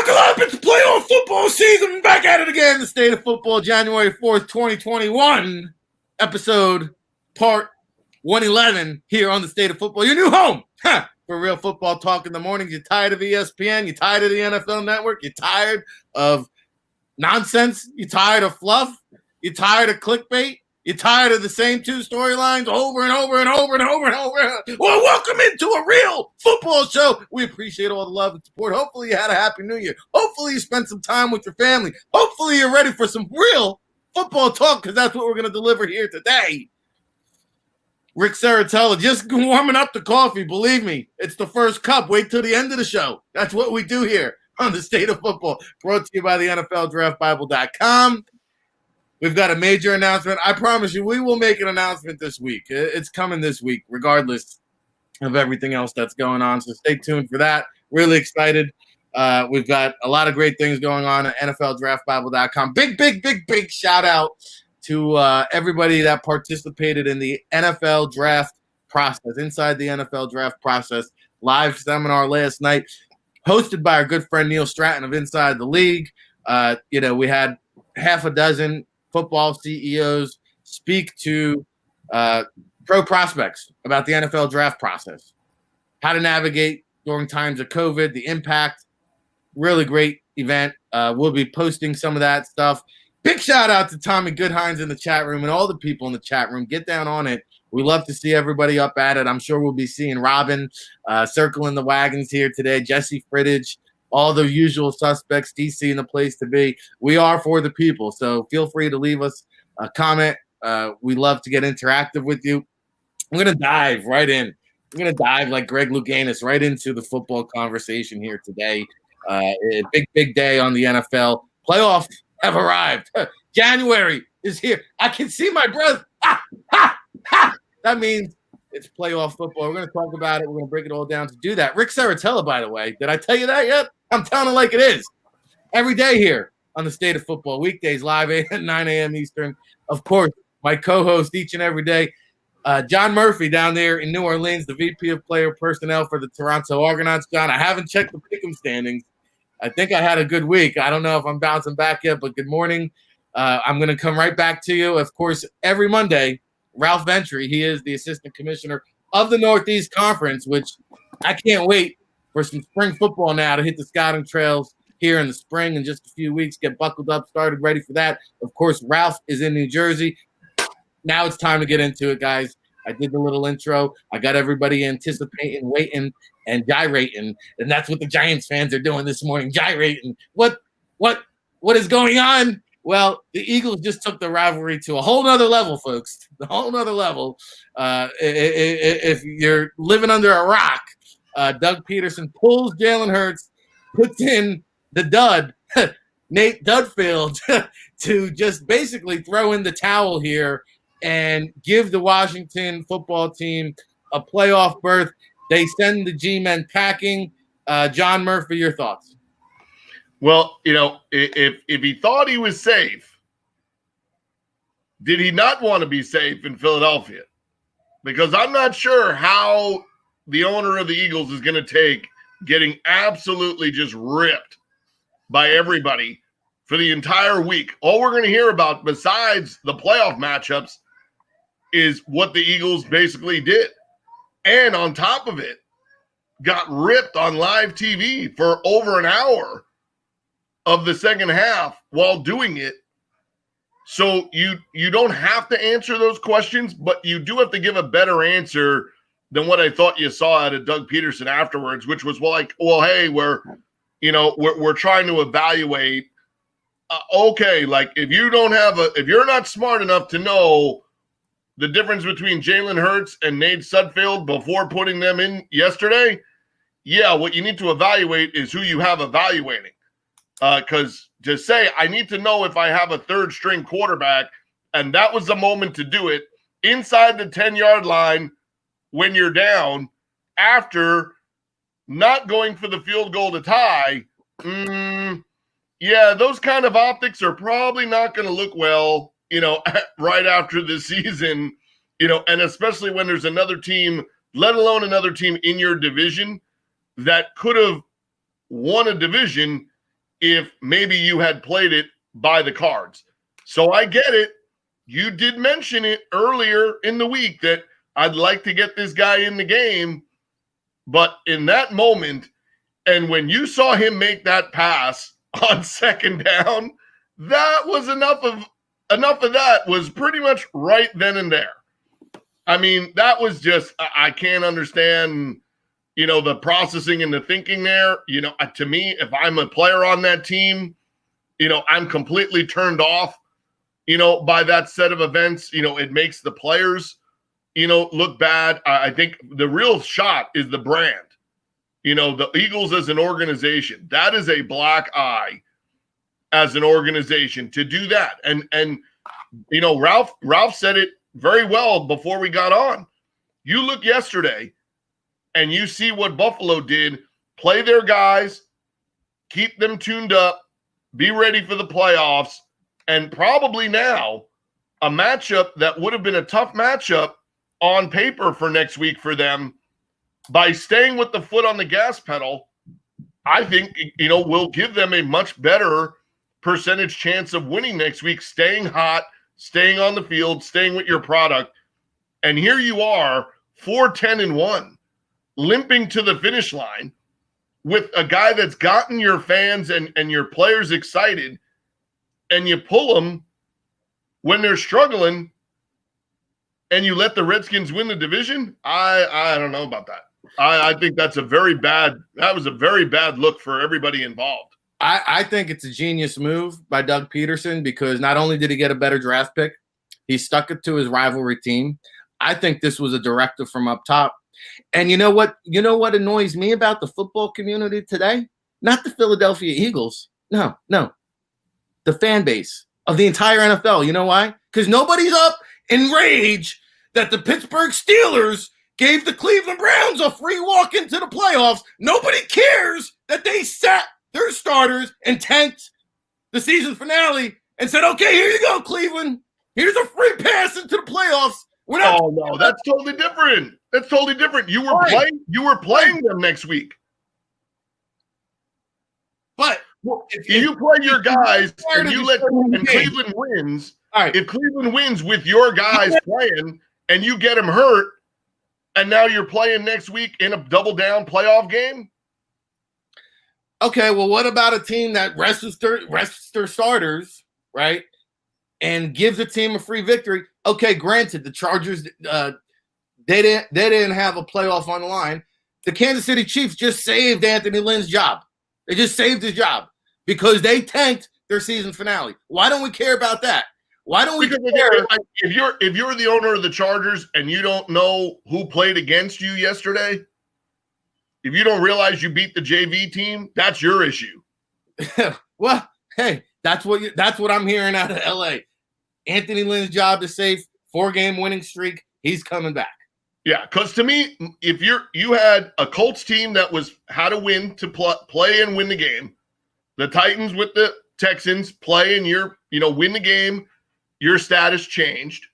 Buckle up, it's playoff football season. Back at it again. The State of Football, January 4th, 2021. Episode part 111 here on the State of Football. Your new home for real football talk in the mornings. You're tired of ESPN? You're tired of the NFL Network? You're tired of nonsense? You're tired of fluff? You're tired of clickbait? You're tired of the same two storylines over and over and over and over and over? Well, welcome into a real football show. We appreciate all the love and support. Hopefully you had a happy new year. Hopefully you spent some time with your family. Hopefully you're ready for some real football talk, because that's what we're going to deliver here today. Ric Serritella just warming up the coffee. Believe me, it's the first cup. Wait till the end of the show. That's what we do here on the State of Football. Brought to you by the NFLDraftBible.com. We've got a major announcement. I promise you, we will make an announcement this week. It's coming this week, regardless of everything else that's going on. So stay tuned for that. Really excited. We've got a lot of great things going on at NFLDraftBible.com. Big shout out to everybody that participated in the NFL draft process, inside the NFL draft process. Live seminar last night, hosted by our good friend Neil Stratton of Inside the League. We had half a dozen football CEOs speak to pro prospects about the NFL draft process, how to navigate during times of COVID, the impact. Really great event. We'll be posting some of that stuff. Big shout out to Tommy Goodhines in the chat room and all the people in the chat room. Get down on it. We love to see everybody up at it. I'm sure we'll be seeing Robin circling the wagons here today, Jesse Frittage, all the usual suspects, DC in the place to be. We are for the people, so feel free to leave us a comment. We love to get interactive with you. I'm going to dive right in. I'm going to dive like Greg Louganis right into the football conversation here today. A big day on the NFL. Playoffs have arrived. January is here. I can see my breath. That means it's playoff football. We're going to talk about it. We're going to break it all down to do that. Ric Serritella, by the way. Did I tell you that yet? I'm telling it like it is. Every day here on the State of Football. Weekdays live at 9 a.m. Eastern. Of course, my co-host each and every day, John Murphy down there in New Orleans, the VP of Player Personnel for the Toronto Argonauts. John, I haven't checked the pick'em standings. I think I had a good week. I don't know if I'm bouncing back yet, but good morning. I'm going to come right back to you. Of course, every Monday, Ralph Venturi, he is the Assistant Commissioner of the Northeast Conference, which I can't wait for some spring football now to hit the scouting trails here in the spring in just a few weeks, get buckled up, started, ready for that. Of course, Ralph is in New Jersey. Now it's time to get into it, guys. I did the little intro. I got everybody anticipating, waiting, and gyrating, and that's what the Giants fans are doing this morning, gyrating. What is going on? Well, the Eagles just took the rivalry to a whole nother level, folks. A whole nother level. If you're living under a rock, Doug Peterson pulls Jalen Hurts, puts in the dud, Nate Dudfield, to just basically throw in the towel here and give the Washington football team a playoff berth. They send the G-men packing. John Murphy, your thoughts? Well, if he thought he was safe, did he not want to be safe in Philadelphia? Because I'm not sure how the owner of the Eagles is going to take getting absolutely just ripped by everybody for the entire week. All we're going to hear about besides the playoff matchups is what the Eagles basically did. And on top of it, got ripped on live TV for over an hour of the second half while doing it. So you don't have to answer those questions, but you do have to give a better answer than what I thought you saw out of Doug Peterson afterwards, which was hey, we're trying to evaluate. Okay, like if you're not smart enough to know the difference between Jalen Hurts and Nate Sudfeld before putting them in yesterday, yeah, what you need to evaluate is who you have evaluating. Because to say, I need to know if I have a third-string quarterback, and that was the moment to do it, inside the 10-yard line when you're down, after not going for the field goal to tie, yeah, those kind of optics are probably not going to look well, right after the season, and especially when there's another team, let alone another team in your division that could have won a division if maybe you had played it by the cards. So I get it. You did mention it earlier in the week that I'd like to get this guy in the game. But in that moment, and when you saw him make that pass on second down, that was enough of that was pretty much right then and there. I mean, that was just, I can't understand, the processing and the thinking there. To me, if I'm a player on that team, I'm completely turned off, by that set of events. It makes the players, look bad. I think the real shot is the brand. The Eagles as an organization, that is a black eye as an organization to do that. And Ralph said it very well before we got on. You look yesterday and you see what Buffalo did, play their guys, keep them tuned up, be ready for the playoffs, and probably now a matchup that would have been a tough matchup on paper for next week for them, by staying with the foot on the gas pedal, I think, will give them a much better percentage chance of winning next week, staying hot, staying on the field, staying with your product. And here you are, 4-10-1, limping to the finish line with a guy that's gotten your fans and your players excited, and you pull them when they're struggling and you let the Redskins win the division. I don't know about that. I think that was a very bad look for everybody involved. I think it's a genius move by Doug Peterson, because not only did he get a better draft pick, he stuck it to his rivalry team. I think this was a directive from up top. And you know what annoys me about the football community today? Not the Philadelphia Eagles. No. The fan base of the entire NFL. You know why? Because nobody's up in rage that the Pittsburgh Steelers gave the Cleveland Browns a free walk into the playoffs. Nobody cares that they sat their starters and tanked the season finale and said, okay, here you go, Cleveland. Here's a free pass into the playoffs. Oh, no, that's totally different. That's totally different. You were playing them next week. But if you play your guys and Cleveland wins, all right. If Cleveland wins with your guys playing and you get them hurt, and now you're playing next week in a double down playoff game? Okay, well, what about a team that rests their starters, right, and gives the team a free victory? Okay, granted, the Chargers, they didn't have a playoff on the line. The Kansas City Chiefs just saved Anthony Lynn's job. They just saved his job because they tanked their season finale. Why don't we care about that? Why don't we care? If you're the owner of the Chargers and you don't know who played against you yesterday, if you don't realize you beat the JV team, that's your issue. Well, hey, that's what I'm hearing out of LA. Anthony Lynn's job is safe. 4-game winning streak. He's coming back. Yeah, because to me, if you had a Colts team that was how to win to play and win the game, the Titans with the Texans play and win the game, your status changed.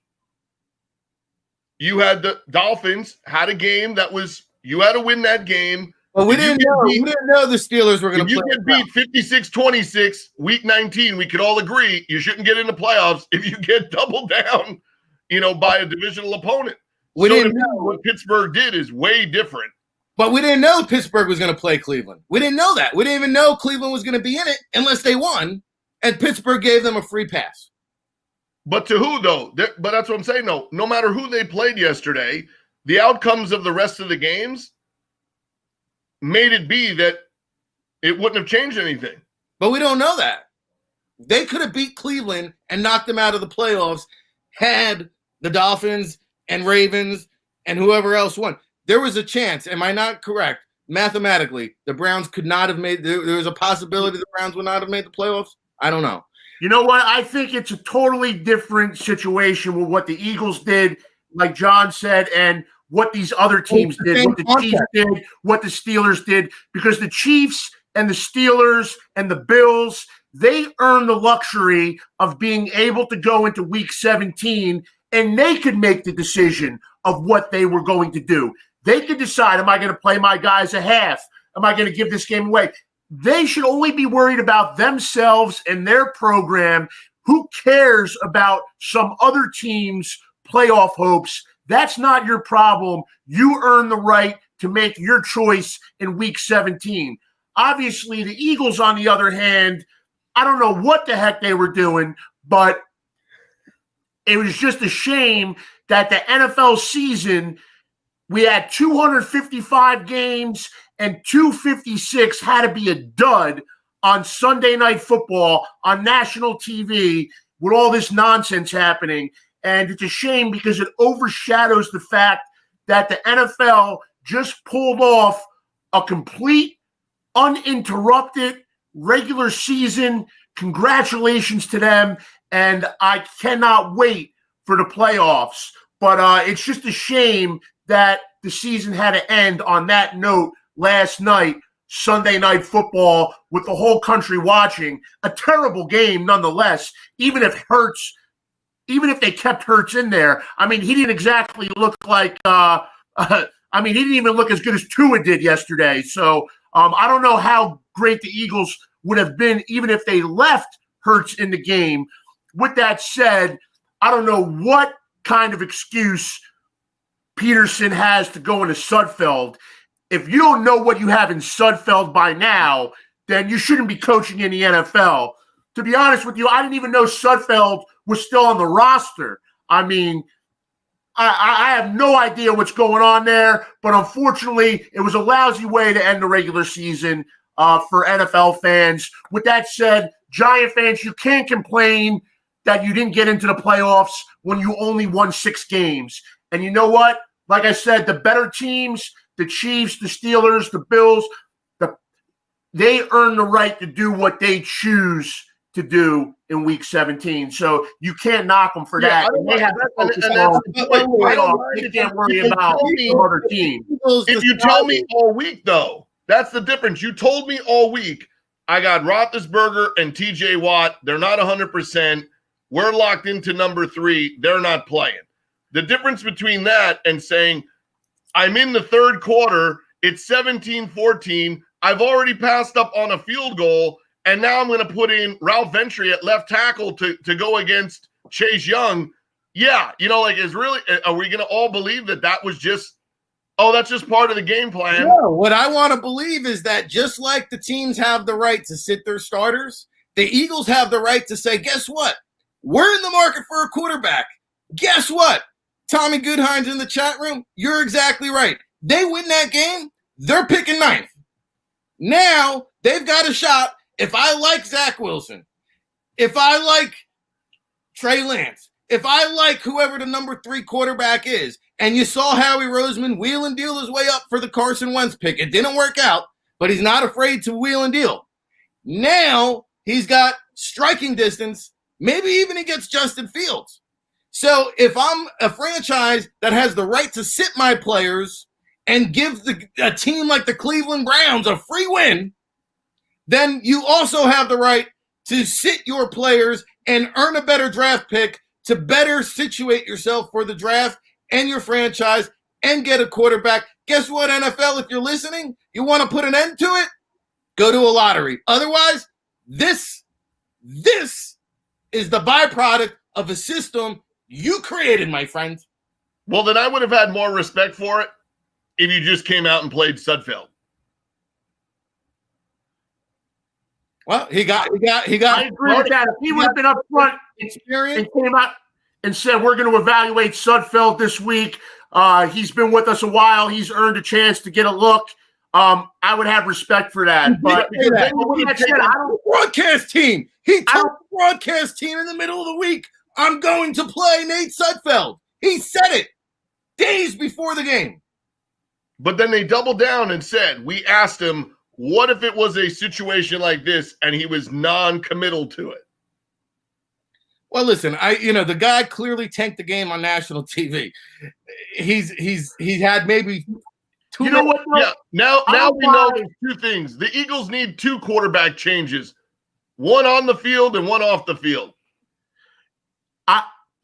You had the Dolphins had a game that was you had to win that game. Well, we didn't know the Steelers were going to play. If you get beat 56-26, week 19, we could all agree you shouldn't get in the playoffs if you get doubled down, by a divisional opponent. We didn't know what Pittsburgh did is way different. But we didn't know Pittsburgh was going to play Cleveland. We didn't know that. We didn't even know Cleveland was going to be in it unless they won, and Pittsburgh gave them a free pass. But to who, though? But that's what I'm saying. No matter who they played yesterday, the outcomes of the rest of the games made it be that it wouldn't have changed anything. But we don't know that. They could have beat Cleveland and knocked them out of the playoffs had the Dolphins and Ravens and whoever else won. There was a chance. Am I not correct? Mathematically, the Browns could not have made – there was a possibility the Browns would not have made the playoffs? I don't know. You know what? I think it's a totally different situation with what the Eagles did, like John said, and what these other teams did, what the Chiefs did, what the Steelers did, because the Chiefs and the Steelers and the Bills, they earned the luxury of being able to go into week 17 and they could make the decision of what they were going to do. They could decide, am I going to play my guys a half? Am I going to give this game away? they should only be worried about themselves and their program. Who cares about some other team's playoff hopes? That's not your problem. You earn the right to make your choice in Week 17. Obviously, the Eagles, on the other hand, I don't know what the heck they were doing, but it was just a shame that the NFL season, we had 255 games and 256 had to be a dud on Sunday Night Football on national TV with all this nonsense happening. And it's a shame because it overshadows the fact that the NFL just pulled off a complete, uninterrupted regular season. Congratulations to them. And I cannot wait for the playoffs. But it's just a shame that the season had to end on that note last night, Sunday Night Football, with the whole country watching. A terrible game nonetheless, even if they kept Hurts in there. I mean, he didn't exactly look like he didn't even look as good as Tua did yesterday. So I don't know how great the Eagles would have been even if they left Hurts in the game. With that said, I don't know what kind of excuse Peterson has to go into Sudfeld. If you don't know what you have in Sudfeld by now, then you shouldn't be coaching in the NFL. To be honest with you, I didn't even know Sudfeld was still on the roster. I mean, I have no idea what's going on there, but unfortunately, it was a lousy way to end the regular season for NFL fans. With that said, Giant fans, you can't complain that you didn't get into the playoffs when you only won 6 games. And you know what? Like I said, the better teams, the Chiefs, the Steelers, the Bills, they earn the right to do what they choose to do in Week 17. So you can't knock them for that. They have to focus on playoffs. They can't worry about some other team. If you tell me all week, though, that's the difference. You told me all week, I got Roethlisberger and TJ Watt. They're not 100%. We're locked into number 3. They're not playing. The difference between that and saying, I'm in the third quarter, it's 17-14, I've already passed up on a field goal, and now I'm going to put in Ralph Ventry at left tackle to go against Chase Young. Yeah, are we going to all believe that was just, that's just part of the game plan? No, what I want to believe is that just like the teams have the right to sit their starters, the Eagles have the right to say, guess what? We're in the market for a quarterback. Guess what? Tommy Goodhines in the chat room, you're exactly right. They win that game, they're picking 9th. Now, they've got a shot. If I like Zach Wilson, if I like Trey Lance, if I like whoever the number 3 quarterback is, and you saw Howie Roseman wheel and deal his way up for the Carson Wentz pick. It didn't work out, but he's not afraid to wheel and deal. Now, he's got striking distance. Maybe even he gets Justin Fields. So if I'm a franchise that has the right to sit my players and give a team like the Cleveland Browns a free win, then you also have the right to sit your players and earn a better draft pick to better situate yourself for the draft and your franchise and get a quarterback. Guess what, NFL, if you're listening, you want to put an end to it, go to a lottery. Otherwise, this is the byproduct of a system you created, my friend. Well, then I would have had more respect for it if you just came out and played Sudfeld. Well, he got. I agree with that. If he would have been up front and came out and said, we're going to evaluate Sudfeld this week. He's been with us a while. He's earned a chance to get a look. I would have respect for that. But broadcast team. He told the broadcast team in the middle of the week, I'm going to play Nate Sudfeld. He said it days before the game. But then they doubled down and said, we asked him, what if it was a situation like this and he was non-committal to it? Well, listen, the guy clearly tanked the game on national TV. He's had maybe two. You know what? Yeah. Now we know there's 2 things. The Eagles need 2 quarterback changes, one on the field and one off the field.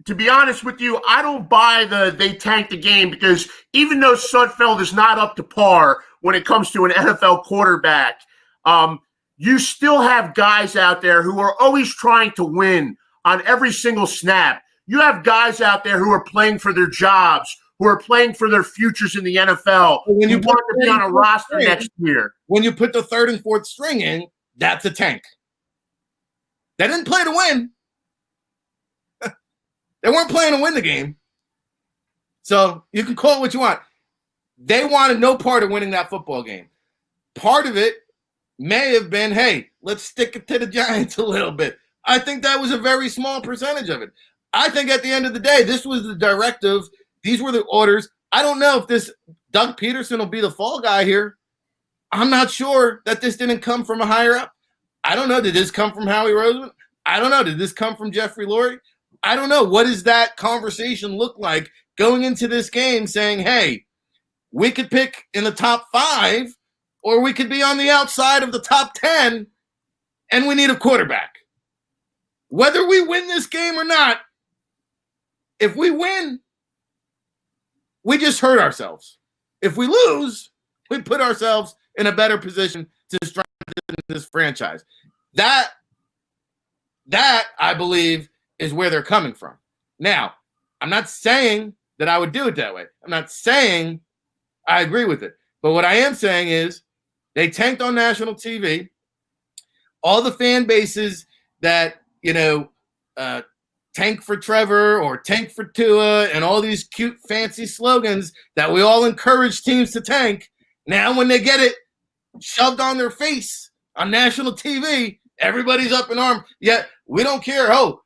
To be honest with you, I don't buy they tanked the game, because even though Sudfeld is not up to par when it comes to an NFL quarterback, you still have guys out there who are always trying to win on every single snap. You have guys out there who are playing for their jobs, who are playing for their futures in the NFL, when you who want to be on a roster next year. When you put the third and fourth string in, that's a tank. They didn't play to win. They weren't playing to win the game. So you can call it what you want. They wanted no part of winning that football game. Part of it may have been, hey, let's stick it to the Giants a little bit. I think that was a very small percentage of it. I think at the end of the day, this was the directive. These were the orders. I don't know if this Doug Peterson will be the fall guy here. I'm not sure that this didn't come from a higher up. I don't know. Did this come from Howie Roseman? I don't know. Did this come from Jeffrey Lurie? I don't know. What does that conversation look like going into this game saying, hey, we could pick in the top 5 or we could be on the outside of the top 10 and we need a quarterback. Whether we win this game or not, if we win, we just hurt ourselves. If we lose, we put ourselves in a better position to strengthen this franchise. That I believe is where they're coming from. Now, I'm not saying that I would do it that way. I'm not saying I agree with it. But what I am saying is they tanked on national TV. All the fan bases that, tank for Trevor or tank for Tua and all these cute, fancy slogans that we all encourage teams to tank. Now, when they get it shoved on their face on national TV, everybody's up in arms. Yet we don't care. Oh,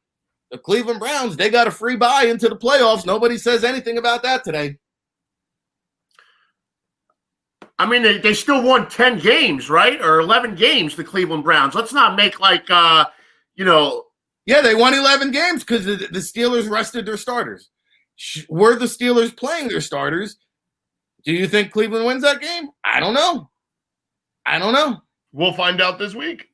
the Cleveland Browns, they got a free bye into the playoffs. Nobody says anything about that today. I mean, they still won 10 games, right? Or 11 games, the Cleveland Browns. Let's not make Yeah, they won 11 games because the Steelers rested their starters. Were the Steelers playing their starters? Do you think Cleveland wins that game? I don't know. We'll find out this week.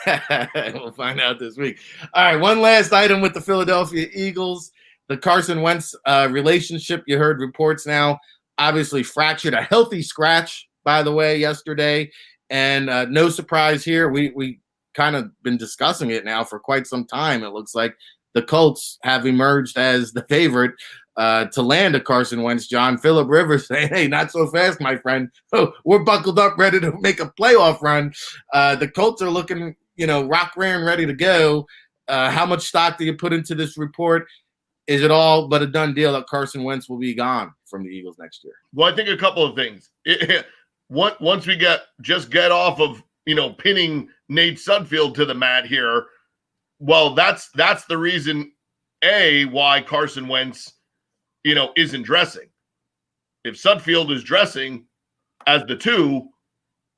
We'll find out this week. All right, one last item with the Philadelphia Eagles. The Carson Wentz relationship, you heard reports now, obviously fractured. A healthy scratch, by the way, yesterday. And no surprise here. We kind of been discussing it now for quite some time. It looks like the Colts have emerged as the favorite to land a Carson Wentz. John Phillip Rivers saying, hey, not so fast, my friend. Oh, we're buckled up, ready to make a playoff run. The Colts are looking, rock rearing, ready to go. How much stock do you put into this report? Is it all but a done deal that Carson Wentz will be gone from the Eagles next year? Well, I think a couple of things. Once we get off of, pinning Nate Sudfeld to the mat here, well, that's the reason, why Carson Wentz, isn't dressing. If Sudfeld is dressing as the 2,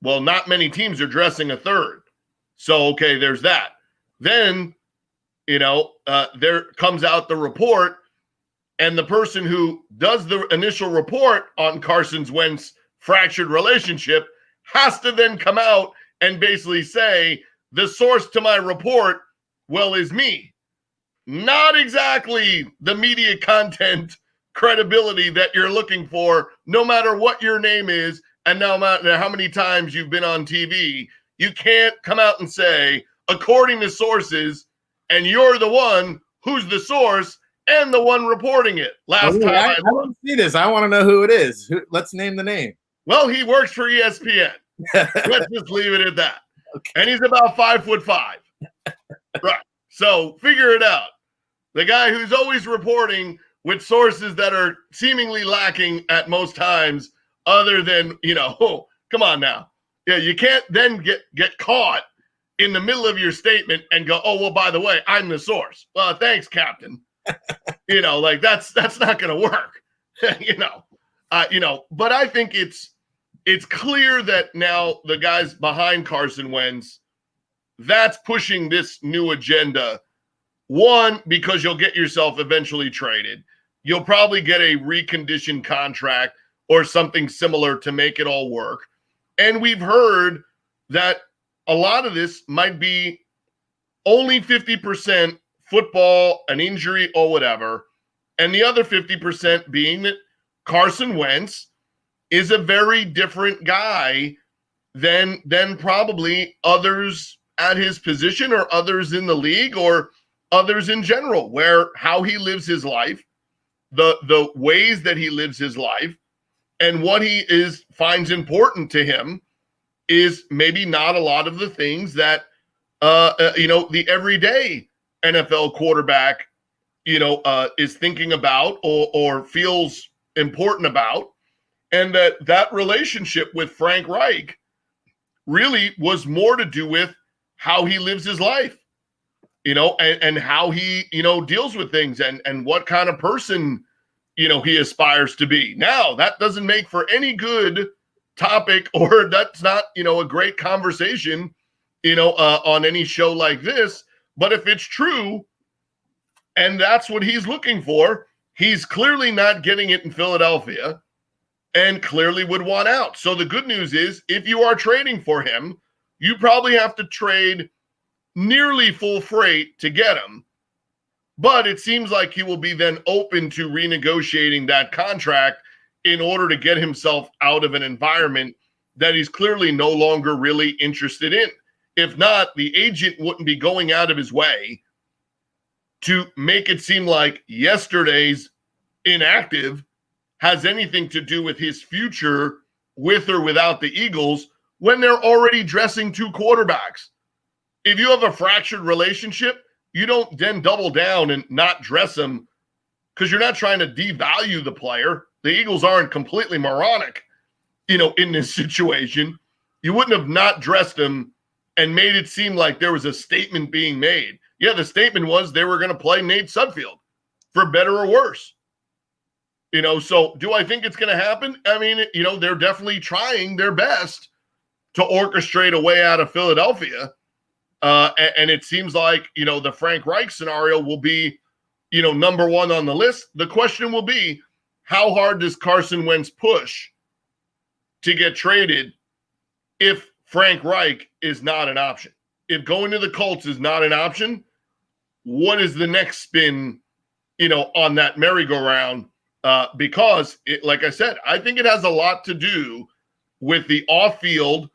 well, not many teams are dressing a 3rd. So, okay, there's that. Then, there comes out the report, and the person who does the initial report on Carson Wentz fractured relationship has to then come out and basically say, the source to my report, well, is me. Not exactly the media content credibility that you're looking for, no matter what your name is and no matter how many times you've been on TV. You can't come out and say, according to sources, and you're the one who's the source and the one reporting it. I don't see this. I want to know who it is. Let's name the name. Well, he works for ESPN. Let's just leave it at that. Okay. And he's about 5'5". Right. So figure it out. The guy who's always reporting with sources that are seemingly lacking at most times, other than, come on now. Yeah, you can't then get caught in the middle of your statement and go, oh, well, by the way, I'm the source. Well, thanks, Captain. That's not going to work. But I think it's clear that now the guys behind Carson Wentz, that's pushing this new agenda. One, because you'll get yourself eventually traded. You'll probably get a reconditioned contract or something similar to make it all work. And we've heard that a lot of this might be only 50% football, an injury, or whatever, and the other 50% being that Carson Wentz is a very different guy than probably others at his position or others in the league or others in general, where how he lives his life, the ways that he lives his life, and what he finds important to him is maybe not a lot of the things that the everyday NFL quarterback is thinking about or feels important about. And that relationship with Frank Reich really was more to do with how he lives his life, and how he, deals with things and what kind of person, he aspires to be. Now, that doesn't make for any good topic, or that's not, a great conversation, on any show like this. But if it's true, and that's what he's looking for, he's clearly not getting it in Philadelphia and clearly would want out. So the good news is, if you are trading for him, you probably have to trade nearly full freight to get him. But it seems like he will be then open to renegotiating that contract in order to get himself out of an environment that he's clearly no longer really interested in. If not, the agent wouldn't be going out of his way to make it seem like yesterday's inactive has anything to do with his future with or without the Eagles when they're already dressing two quarterbacks. If you have a fractured relationship, you don't then double down and not dress them because you're not trying to devalue the player. The Eagles aren't completely moronic, in this situation. You wouldn't have not dressed him and made it seem like there was a statement being made. Yeah, the statement was they were going to play Nate Sudfeld for better or worse. So do I think it's going to happen? I mean, they're definitely trying their best to orchestrate a way out of Philadelphia. And it seems like, the Frank Reich scenario will be, number one on the list. The question will be, how hard does Carson Wentz push to get traded if Frank Reich is not an option? If going to the Colts is not an option, what is the next spin, on that merry-go-round? Because, like I said, I think it has a lot to do with the off-field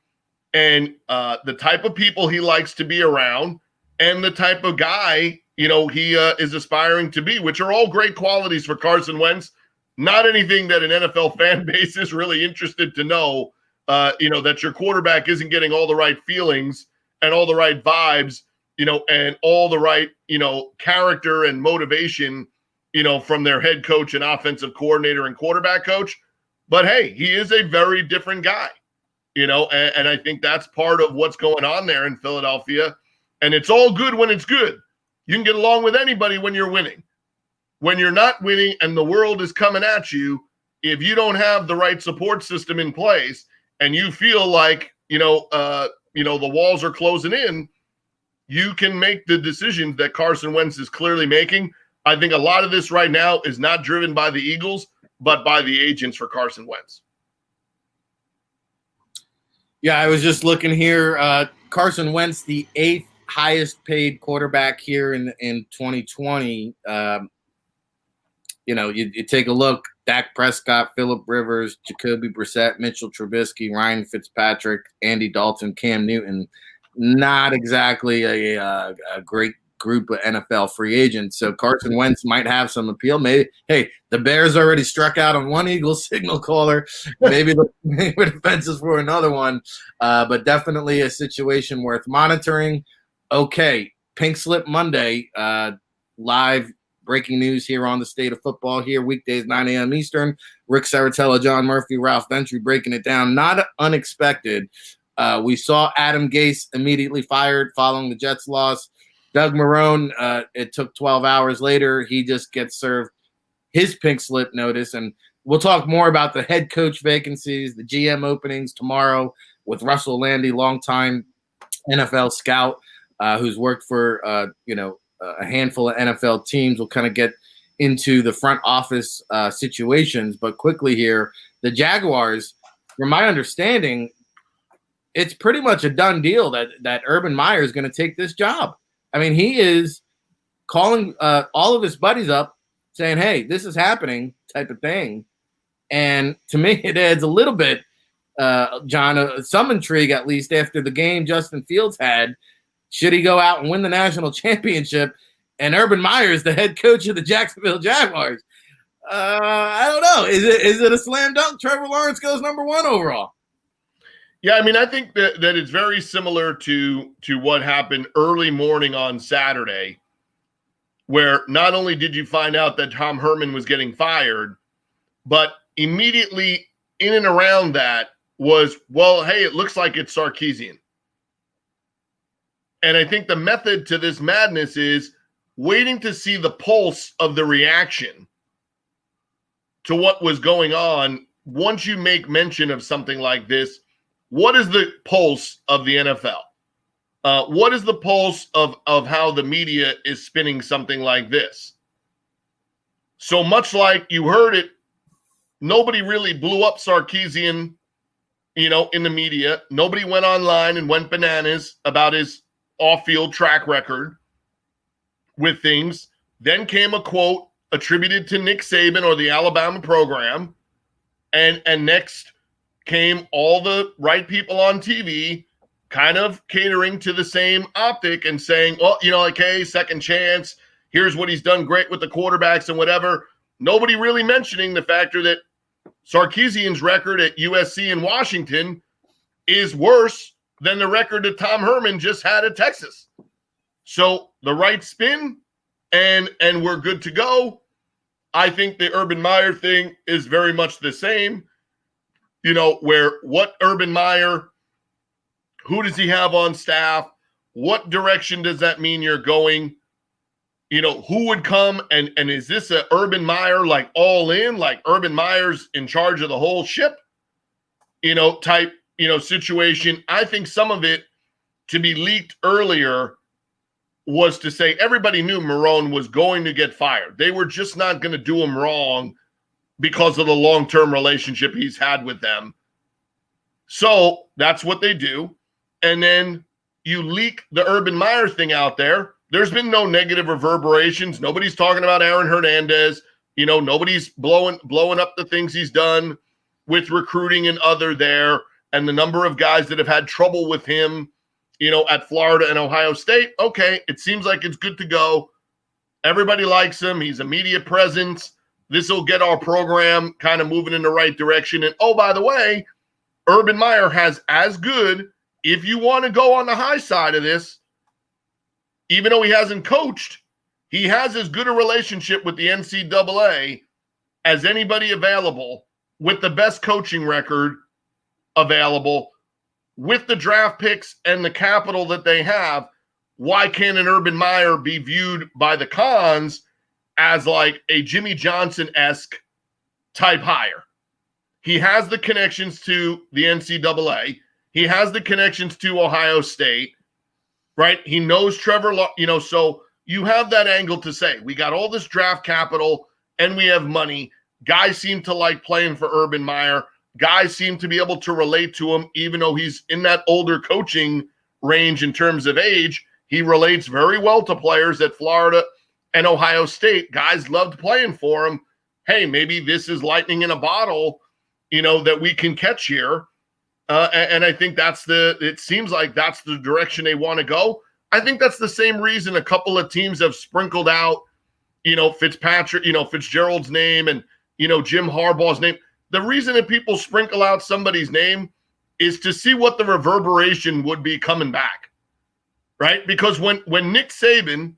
and the type of people he likes to be around and the type of guy, he is aspiring to be, which are all great qualities for Carson Wentz. Not anything that an NFL fan base is really interested to know, that your quarterback isn't getting all the right feelings and all the right vibes, and all the right, character and motivation, from their head coach and offensive coordinator and quarterback coach. But hey, he is a very different guy, and I think that's part of what's going on there in Philadelphia. And it's all good when it's good. You can get along with anybody when you're winning. When you're not winning and the world is coming at you, if you don't have the right support system in place and you feel like, the walls are closing in, you can make the decisions that Carson Wentz is clearly making. I think a lot of this right now is not driven by the Eagles, but by the agents for Carson Wentz. Yeah, I was just looking here. Carson Wentz, the 8th highest paid quarterback here in 2020. You take a look, Dak Prescott, Phillip Rivers, Jacoby Brissett, Mitchell Trubisky, Ryan Fitzpatrick, Andy Dalton, Cam Newton. Not exactly a great group of NFL free agents. So Carson Wentz might have some appeal. Maybe, hey, the Bears already struck out on one Eagles signal caller. Maybe the fences for another one. But definitely a situation worth monitoring. Okay, Pink Slip Monday, live breaking news here on the State of Football here, weekdays, 9 a.m. Eastern. Ric Serritella, John Murphy, Ralph Venturi breaking it down. Not unexpected. We saw Adam Gase immediately fired following the Jets loss. Doug Marrone, it took 12 hours later. He just gets served his pink slip notice. And we'll talk more about the head coach vacancies, the GM openings tomorrow with Russell Landy, longtime NFL scout who's worked for, a handful of NFL teams. We'll kind of get into the front office situations. But quickly here, the Jaguars, from my understanding, it's pretty much a done deal that Urban Meyer is going to take this job. I mean, he is calling all of his buddies up saying, hey, this is happening type of thing. And to me, it adds a little bit John, some intrigue at least after the game Justin Fields had. Should he go out and win the national championship? And Urban Meyer is the head coach of the Jacksonville Jaguars. I don't know. Is it a slam dunk? Trevor Lawrence goes number 1 overall. Yeah, I mean, I think that it's very similar to what happened early morning on Saturday, where not only did you find out that Tom Herman was getting fired, but immediately in and around that was, well, hey, it looks like it's Sarkisian. And I think the method to this madness is waiting to see the pulse of the reaction to what was going on. Once you make mention of something like this, what is the pulse of the NFL? What is the pulse of how the media is spinning something like this? So much like you heard it, nobody really blew up Sarkisian, in the media. Nobody went online and went bananas about his off-field track record with things. Then came a quote attributed to Nick Saban or the Alabama program. And next came all the right people on TV kind of catering to the same optic and saying, well, hey, second chance. Here's what he's done great with the quarterbacks and whatever. Nobody really mentioning the factor that Sarkisian's record at USC and Washington is worse than the record that Tom Herman just had at Texas. So the right spin and we're good to go. I think the Urban Meyer thing is very much the same. Where what Urban Meyer, who does he have on staff? What direction does that mean you're going? Who would come and is this a Urban Meyer like all in, like Urban Meyer's in charge of the whole ship, type, situation? I think some of it to be leaked earlier was to say everybody knew Marrone was going to get fired. They were just not going to do him wrong because of the long-term relationship he's had with them. So that's what they do. And then you leak the Urban Meyer thing out there. There's been no negative reverberations. Nobody's talking about Aaron Hernandez. Nobody's blowing up the things he's done with recruiting and other there, and the number of guys that have had trouble with him, at Florida and Ohio State. Okay, it seems like it's good to go. Everybody likes him. He's a media presence. This will get our program kind of moving in the right direction. And, oh, by the way, Urban Meyer has as good, if you want to go on the high side of this, even though he hasn't coached, he has as good a relationship with the NCAA as anybody available, with the best coaching record available, with the draft picks and the capital that they have. Why can't an Urban Meyer be viewed by the cons as like a Jimmy Johnson-esque type hire? He has the connections to the NCAA. He has the connections to Ohio State, right? He knows Trevor, so you have that angle to say, we got all this draft capital and we have money. Guys seem to like playing for Urban Meyer. Guys seem to be able to relate to him, even though he's in that older coaching range in terms of age. He relates very well to players at Florida and Ohio State. Guys loved playing for him. Hey, maybe this is lightning in a bottle, that we can catch here. And I think it seems like that's the direction they want to go. I think that's the same reason a couple of teams have sprinkled out, Fitzpatrick, Fitzgerald's name and, Jim Harbaugh's name. The reason that people sprinkle out somebody's name is to see what the reverberation would be coming back, right? Because when Nick Saban,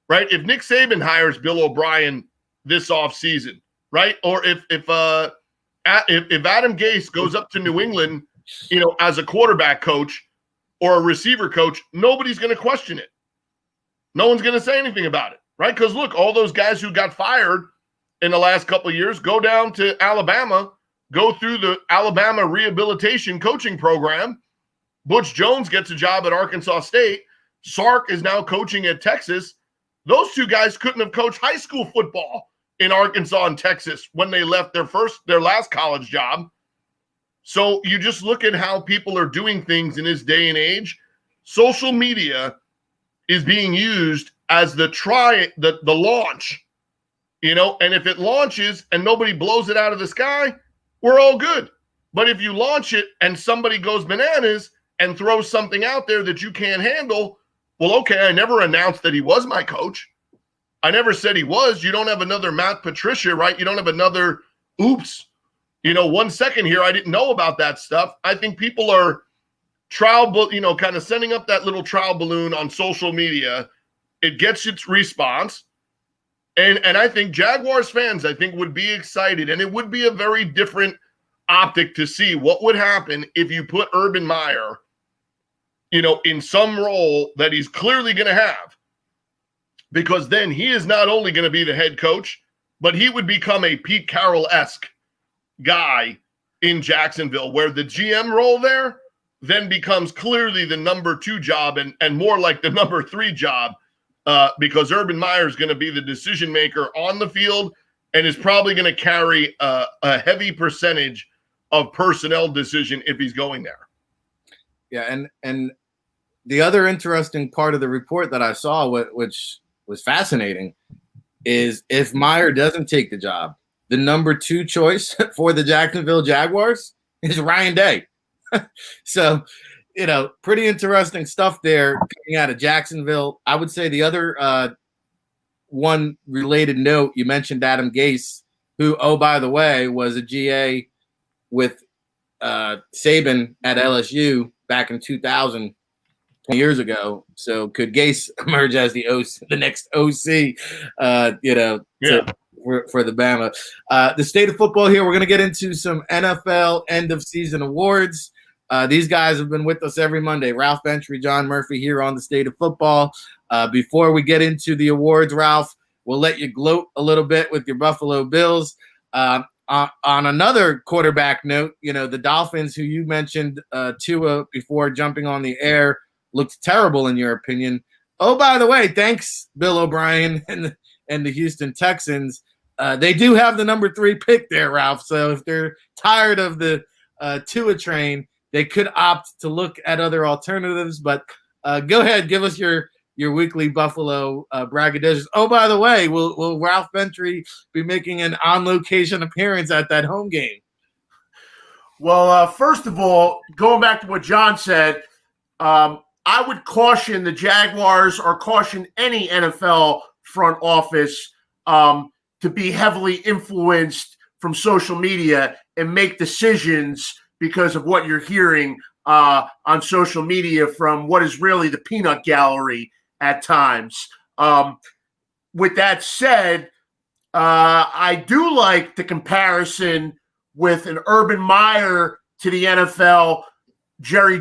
right, if Nick Saban hires Bill O'Brien this offseason, right, or if Adam Gase goes up to New England, as a quarterback coach or a receiver coach, nobody's going to question it. No one's going to say anything about it, right? Because look, all those guys who got fired in the last couple of years go down to Alabama, go through the Alabama rehabilitation coaching program. Butch Jones gets a job at Arkansas State. Sark is now coaching at Texas. Those two guys couldn't have coached high school football in Arkansas and Texas when they left their last college job. So you just look at how people are doing things in this day and age. Social media is being used as the launch, and if it launches and nobody blows it out of the sky, we're all good. But if you launch it and somebody goes bananas and throws something out there that you can't handle, well, okay, I never announced that he was my coach. I never said he was. You don't have another Matt Patricia, right? You don't have another oops. 1 second here, I didn't know about that stuff. I think people are kind of sending up that little trial balloon on social media. It gets its response. And I think Jaguars fans, would be excited. And it would be a very different optic to see what would happen if you put Urban Meyer, in some role that he's clearly going to have. Because then he is not only going to be the head coach, but he would become a Pete Carroll-esque guy in Jacksonville, where the GM role there then becomes clearly the number 2 job and more like the number 3 job, because Urban Meyer is going to be the decision maker on the field and is probably going to carry a heavy percentage of personnel decision if he's going there. Yeah, and the other interesting part of the report that I saw, which was fascinating, is if Meyer doesn't take the job, the number 2 choice for the Jacksonville Jaguars is Ryan Day. So, pretty interesting stuff there coming out of Jacksonville. I would say the other one related note, you mentioned Adam Gase, who, oh, by the way, was a GA with Saban at LSU back in 2000, 20 years ago. So could Gase emerge as the next OC, for the Bama? The state of football here, we're going to get into some NFL end of season awards. These guys have been with us every Monday. Ralph Venturi, John Murphy here on the state of football. Before we get into the awards, Ralph, we'll let you gloat a little bit with your Buffalo Bills. On another quarterback note, the Dolphins, who you mentioned, Tua, before jumping on the air, looked terrible in your opinion. Oh, by the way, thanks, Bill O'Brien and the Houston Texans. They do have the number 3 pick there, Ralph. So if they're tired of the Tua train, they could opt to look at other alternatives. But go ahead, give us your weekly Buffalo braggadocious. Oh, by the way, will Ralph Venturi be making an on-location appearance at that home game? Well, first of all, going back to what John said, I would caution the Jaguars or caution any NFL front office to be heavily influenced from social media and make decisions because of what you're hearing on social media from what is really the peanut gallery at times. With that said, I do like the comparison with an Urban Meyer to the NFL, Jimmy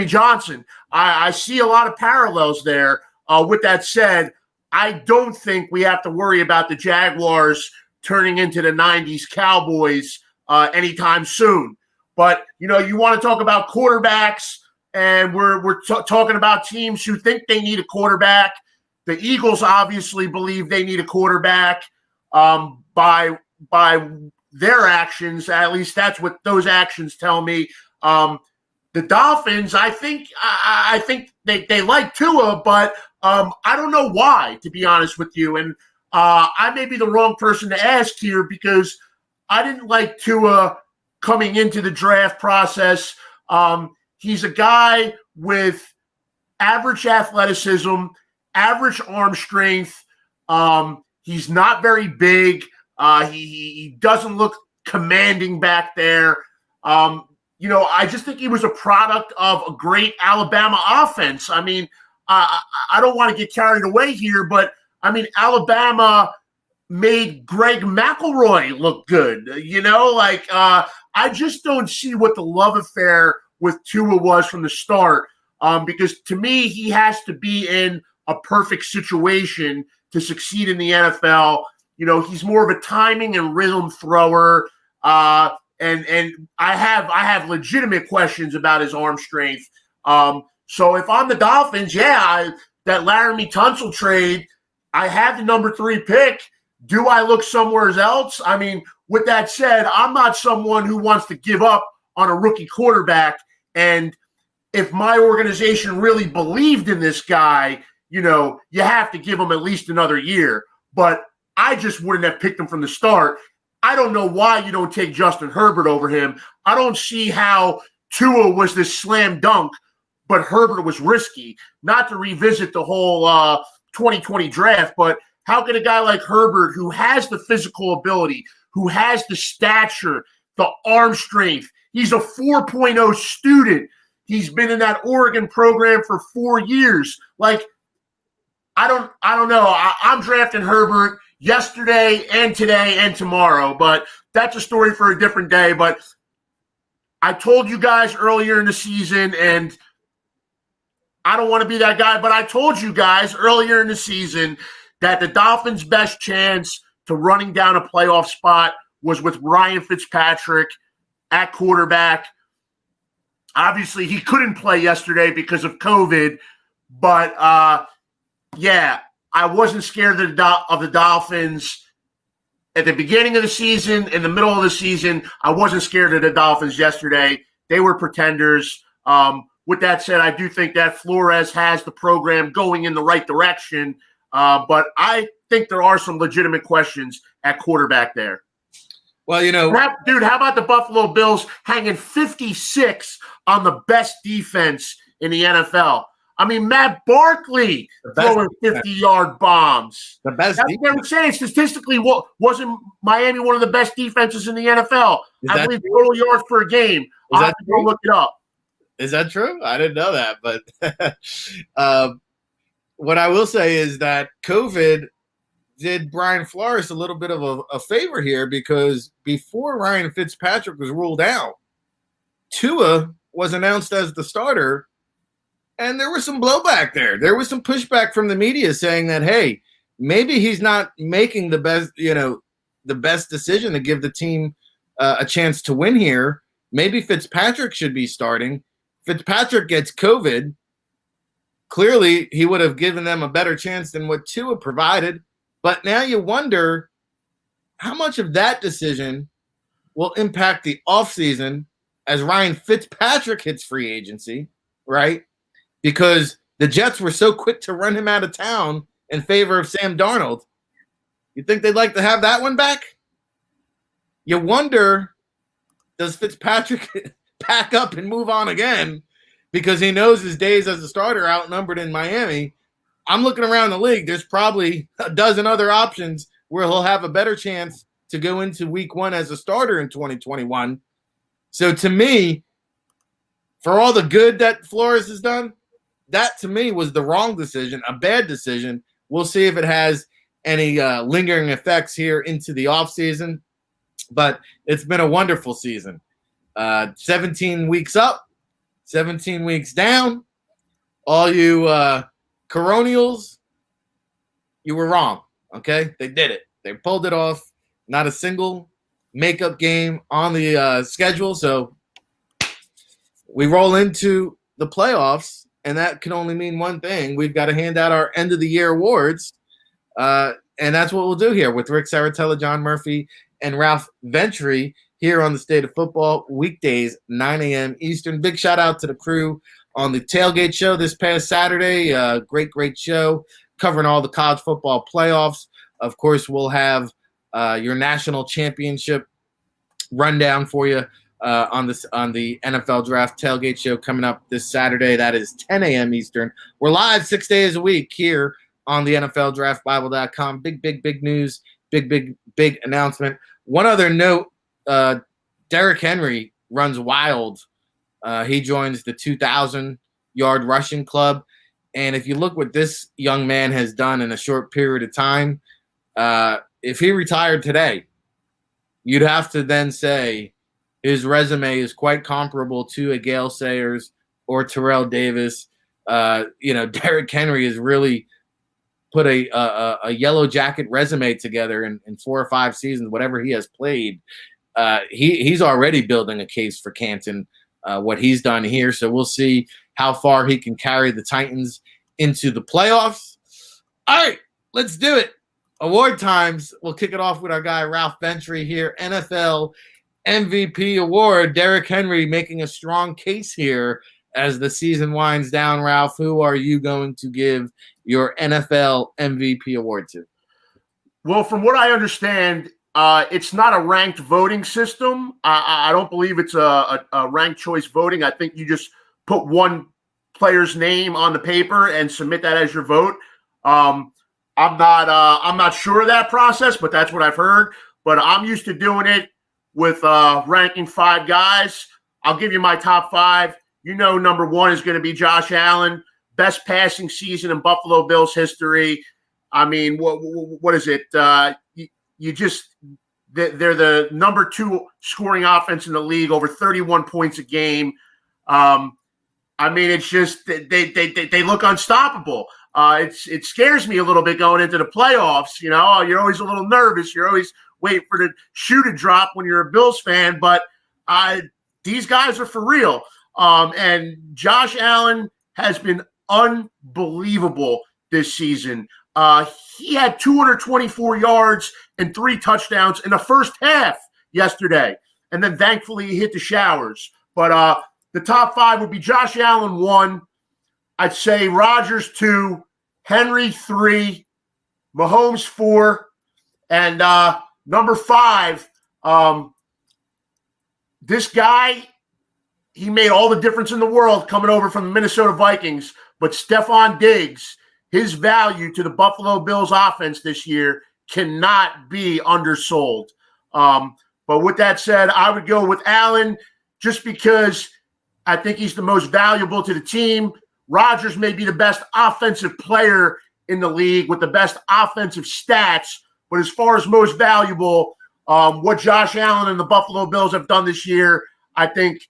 Johnson. I see a lot of parallels there. With that said, I don't think we have to worry about the Jaguars turning into the 90s Cowboys anytime soon. But, you want to talk about quarterbacks, and we're talking about teams who think they need a quarterback. The Eagles obviously believe they need a quarterback by their actions. At least that's what those actions tell me. The Dolphins, I think they like Tua, but I don't know why, to be honest with you. And I may be the wrong person to ask here because I didn't like Tua coming into the draft process. He's a guy with average athleticism, average arm strength. He's not very big. He doesn't look commanding back there. I just think he was a product of a great Alabama offense. I mean, I don't want to get carried away here, but I mean, Alabama made Greg McElroy look good. I just don't see what the love affair with Tua was from the start, because to me, he has to be in a perfect situation to succeed in the NFL. He's more of a timing and rhythm thrower. And I have legitimate questions about his arm strength. So if I'm the Dolphins, that Laramie Tunsil trade, I had the number 3 pick. Do I look somewhere else? I mean, with that said, I'm not someone who wants to give up on a rookie quarterback. And if my organization really believed in this guy, you have to give him at least another year. But I just wouldn't have picked him from the start. I don't know why you don't take Justin Herbert over him. I don't see how Tua was this slam dunk, but Herbert was risky. Not to revisit the whole 2020 draft, but how can a guy like Herbert, who has the physical ability, who has the stature, the arm strength, he's a 4.0 student. He's been in that Oregon program for 4 years. Like, I don't know. I'm drafting Herbert yesterday and today and tomorrow, but that's a story for a different day. But I told you guys earlier in the season, and I don't want to be that guy, but I told you guys earlier in the season that the Dolphins' best chance to running down a playoff spot was with Ryan Fitzpatrick at quarterback. Obviously, he couldn't play yesterday because of COVID, but yeah, I wasn't scared of the Dolphins at the beginning of the season. In the middle of the season, I wasn't scared of the Dolphins yesterday. They were pretenders. With that said, I do think that Flores has the program going in the right direction, but I think there are some legitimate questions at quarterback there. Well, dude, how about the Buffalo Bills hanging 56 on the best defense in the NFL? I mean, Matt Barkley throwing 50-yard bombs. The best. That's what I'm saying. Statistically, wasn't Miami one of the best defenses in the NFL? I believe total yards per game. I'll have to go look it up. Is that true? I didn't know that. But what I will say is that COVID did Brian Flores a little bit of a favor here, because before Ryan Fitzpatrick was ruled out, Tua was announced as the starter, and there was some blowback there. There was some pushback from the media saying that, hey, maybe he's not making the best decision to give the team a chance to win here. Maybe Fitzpatrick should be starting. Fitzpatrick gets COVID. Clearly, he would have given them a better chance than what Tua provided. But now you wonder how much of that decision will impact the offseason as Ryan Fitzpatrick hits free agency, right? Because the Jets were so quick to run him out of town in favor of Sam Darnold. You think they'd like to have that one back? You wonder, does Fitzpatrick pack up and move on again because he knows his days as a starter outnumbered in Miami? I'm looking around the league. There's probably a dozen other options where he'll have a better chance to go into week one as a starter in 2021. So to me, for all the good that Flores has done, that to me was the wrong decision, a bad decision. We'll see if it has any lingering effects here into the offseason. But it's been a wonderful season. 17 weeks up, 17 weeks down. All you Coronials, you were wrong, okay? They did it. They pulled it off. Not a single makeup game on the schedule. So we roll into the playoffs, and that can only mean one thing. We've got to hand out our end-of-the-year awards, and that's what we'll do here with Ric Serritella, John Murphy, and Ralph Venturi here on the State of Football, weekdays, 9 a.m. Eastern. Big shout-out to the crew on the Tailgate Show this past Saturday. Great show covering all the college football playoffs. Of course, we'll have your national championship rundown for you on the NFL Draft Tailgate Show coming up this Saturday. That is 10 a.m. Eastern. We're live 6 days a week here on the NFLDraftBible.com. Big news, big announcement. One other note, Derrick Henry runs wild. He joins the 2,000-yard rushing club. And if you look what this young man has done in a short period of time, if he retired today, you'd have to then say his resume is quite comparable to a Gale Sayers or Terrell Davis. Derrick Henry has really put a yellow jacket resume together in 4 or 5 seasons, whatever he has played. He's already building a case for Canton, what he's done here. So we'll see how far he can carry the Titans into the playoffs. All right, let's do it. Award times. We'll kick it off with our guy, Ralph Venturi here. NFL MVP award. Derrick Henry making a strong case here as the season winds down. Ralph, who are you going to give your NFL MVP award to? Well, from what I understand, It's not a ranked voting system. I don't believe it's a ranked choice voting. I think you just put one player's name on the paper and submit that as your vote. I'm not sure of that process, but that's what I've heard. But I'm used to doing it with ranking 5 guys. I'll give you my top 5. You know, number 1 is going to be Josh Allen, best passing season in Buffalo Bills history. I mean, what is it? They're the number 2 scoring offense in the league, over 31 points a game. I mean, it's just they look unstoppable. It scares me a little bit going into the playoffs. You know, you're always a little nervous. You're always waiting for the shoe to drop when you're a Bills fan. But these guys are for real. And Josh Allen has been unbelievable this season. He had 224 yards and 3 touchdowns in the first half yesterday. And then thankfully he hit the showers. But the top 5 would be Josh Allen 1. I'd say Rodgers 2, Henry 3, Mahomes 4, and number 5, this guy, he made all the difference in the world coming over from the Minnesota Vikings, but Stephon Diggs, his value to the Buffalo Bills offense this year cannot be undersold. But with that said, I would go with Allen just because I think he's the most valuable to the team. Rodgers may be the best offensive player in the league with the best offensive stats, but as far as most valuable, what Josh Allen and the Buffalo Bills have done this year, I think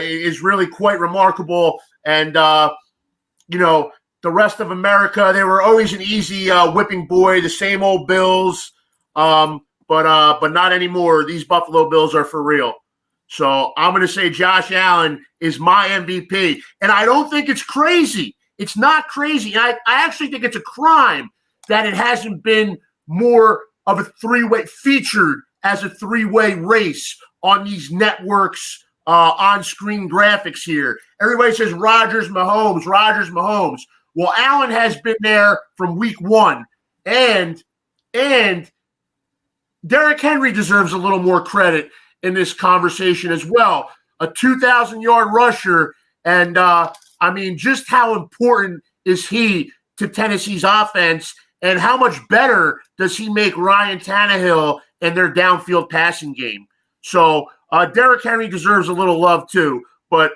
is really quite remarkable. And, you know, the rest of America, they were always an easy whipping boy, the same old Bills, but not anymore. These Buffalo Bills are for real. So I'm going to say Josh Allen is my MVP. And I don't think it's crazy. It's not crazy. I actually think it's a crime that it hasn't been more of a 3-way featured as a 3-way race on these networks on-screen graphics here. Everybody says Rodgers, Mahomes, Rodgers, Mahomes. Well, Allen has been there from week 1. And Derrick Henry deserves a little more credit in this conversation as well. A 2,000-yard rusher. And, I mean, just how important is he to Tennessee's offense, and how much better does he make Ryan Tannehill and their downfield passing game? So Derrick Henry deserves a little love too. But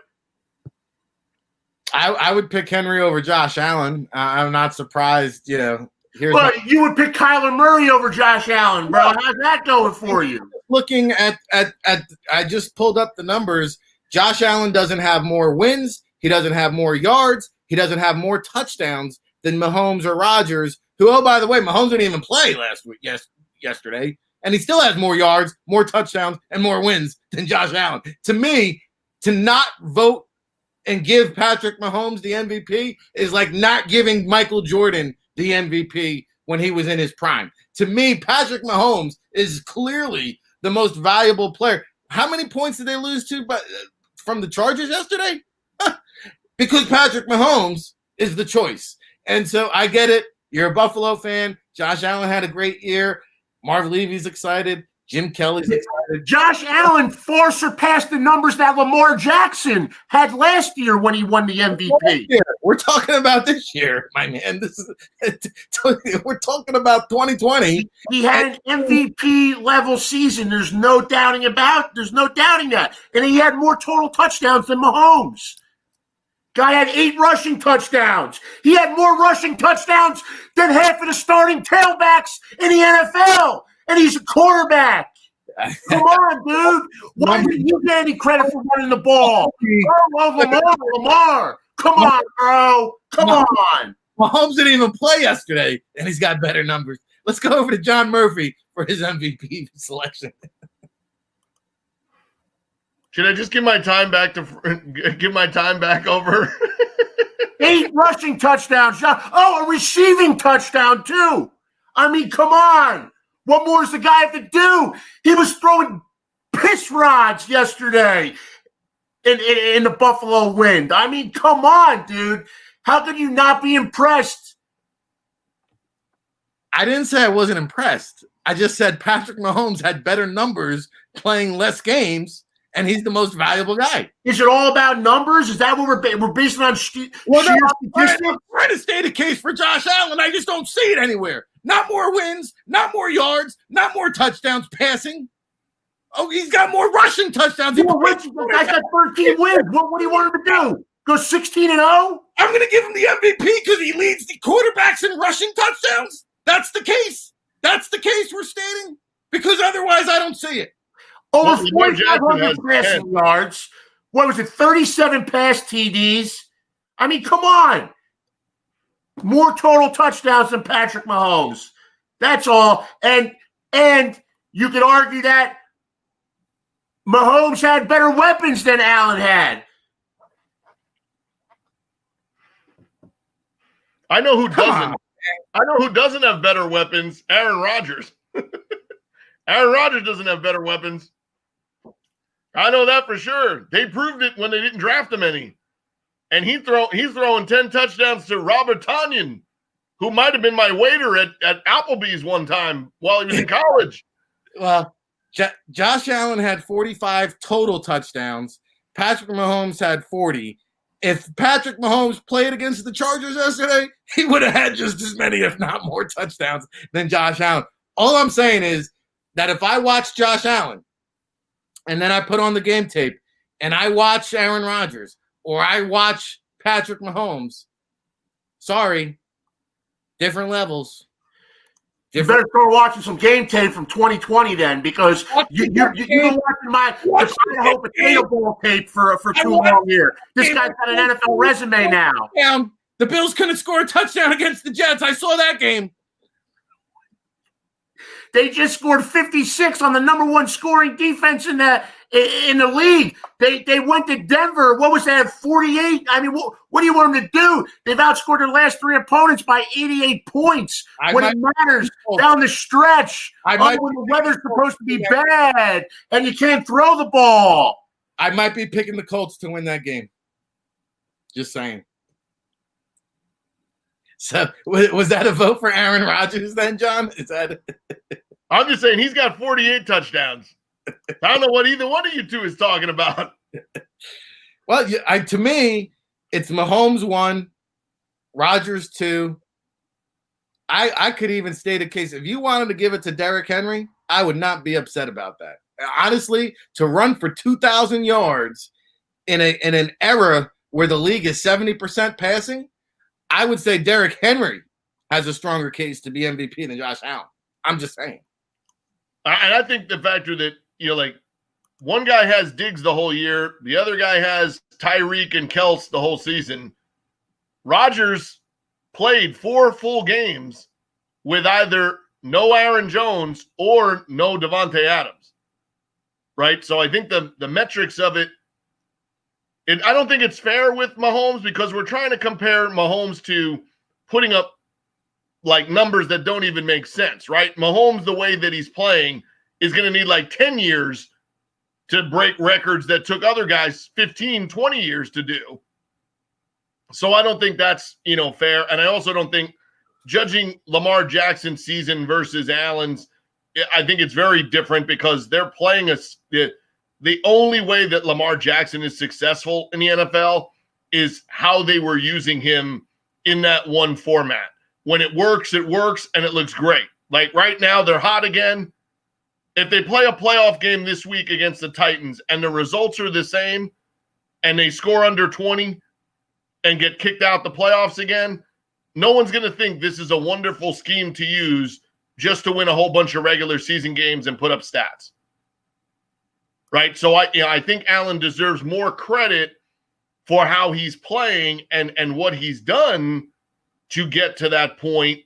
I would pick Henry over Josh Allen. I'm not surprised, you know. But you would pick Kyler Murray over Josh Allen, bro. How's that going for you? Looking at I just pulled up the numbers. Josh Allen doesn't have more wins. He doesn't have more yards. He doesn't have more touchdowns than Mahomes or Rodgers, who, oh, by the way, Mahomes didn't even play yesterday, and he still has more yards, more touchdowns, and more wins than Josh Allen. To me, to not vote and give Patrick Mahomes the MVP is like not giving Michael Jordan the MVP when he was in his prime. To me, Patrick Mahomes is clearly the most valuable player. How many points did they lose to from the Chargers yesterday? Because Patrick Mahomes is the choice. And so I get it. You're a Buffalo fan. Josh Allen had a great year. Marv Levy's excited. Jim Kelly's excited. Josh Allen far surpassed the numbers that Lamar Jackson had last year when he won the MVP. We're talking about this year, my man. We're talking about 2020. He had an MVP level season. There's no doubting that. And he had more total touchdowns than Mahomes. Guy had 8 rushing touchdowns. He had more rushing touchdowns than half of the starting tailbacks in the NFL. And he's a quarterback. Come on, dude. Why didn't you get any credit for running the ball? Lamar. Come on, bro. Come on. Mahomes didn't even play yesterday, and he's got better numbers. Let's go over to John Murphy for his MVP selection. Should I just give my time back over? 8 rushing touchdowns. Oh, a receiving touchdown, too. I mean, come on. What more does the guy have to do? He was throwing piss rods yesterday in the Buffalo Wind. I mean, come on, dude. How could you not be impressed? I didn't say I wasn't impressed. I just said Patrick Mahomes had better numbers playing less games, and he's the most valuable guy. Is it all about numbers? Is that what we're basing on sheer statistics? I'm trying to state a case for Josh Allen. I just don't see it anywhere. Not more wins, not more yards, not more touchdowns passing. Oh, he's got more rushing touchdowns. Well, I got 13 wins. What do you want him to do? Go 16-0? I'm going to give him the MVP because he leads the quarterbacks in rushing touchdowns. That's the case. That's the case we're stating, because otherwise I don't see it. Over 4,500 passing yards. What was it, 37 pass TDs? I mean, come on. More total touchdowns than Patrick Mahomes. That's all. And you could argue that Mahomes had better weapons than Allen had. I know who doesn't. I know who doesn't have better weapons. Aaron Rodgers. Aaron Rodgers doesn't have better weapons. I know that for sure. They proved it when they didn't draft him any. And he's throwing 10 touchdowns to Robert Tonyan, who might have been my waiter at Applebee's one time while he was in college. Well, Josh Allen had 45 total touchdowns. Patrick Mahomes had 40. If Patrick Mahomes played against the Chargers yesterday, he would have had just as many, if not more, touchdowns than Josh Allen. All I'm saying is that if I watch Josh Allen and then I put on the game tape and I watch Aaron Rodgers or I watch Patrick Mahomes, sorry, different levels. You better start watching some game tape from 2020 then, because you've been watching my Idaho Potato Bowl tape for too long here. This guy's got an NFL resume now. The Bills couldn't score a touchdown against the Jets. I saw that game. They just scored 56 on the number one scoring defense in the league. They went to Denver. What was that, 48? I mean, what do you want them to do? They've outscored their last three opponents by 88 points when it matters down the stretch. When the weather's supposed to be bad and you can't throw the ball. I might be picking the Colts to win that game. Just saying. So was that a vote for Aaron Rodgers then, John? Is that? I'm just saying he's got 48 touchdowns. I don't know what either one of you two is talking about. Well, to me, it's Mahomes 1, Rodgers 2. I could even state a case. If you wanted to give it to Derrick Henry, I would not be upset about that. Honestly, to run for 2,000 yards in an era where the league is 70% passing, I would say Derrick Henry has a stronger case to be MVP than Josh Allen. I'm just saying. And I think the factor that, like, one guy has Diggs the whole year, the other guy has Tyreek and Kels the whole season. Rodgers played 4 full games with either no Aaron Jones or no Devontae Adams, right? So I think the metrics of it, I don't think it's fair with Mahomes because we're trying to compare Mahomes to putting up like numbers that don't even make sense, right? Mahomes, the way that he's playing, is going to need like 10 years to break records that took other guys 15, 20 years to do. So I don't think that's, fair. And I also don't think judging Lamar Jackson's season versus Allen's, I think it's very different because they're playing the only way that Lamar Jackson is successful in the NFL is how they were using him in that one format. When it works, and it looks great. Like right now, they're hot again. If they play a playoff game this week against the Titans and the results are the same and they score under 20 and get kicked out the playoffs again, no one's going to think this is a wonderful scheme to use just to win a whole bunch of regular season games and put up stats. Right? So I think Allen deserves more credit for how he's playing and what he's done to get to that point.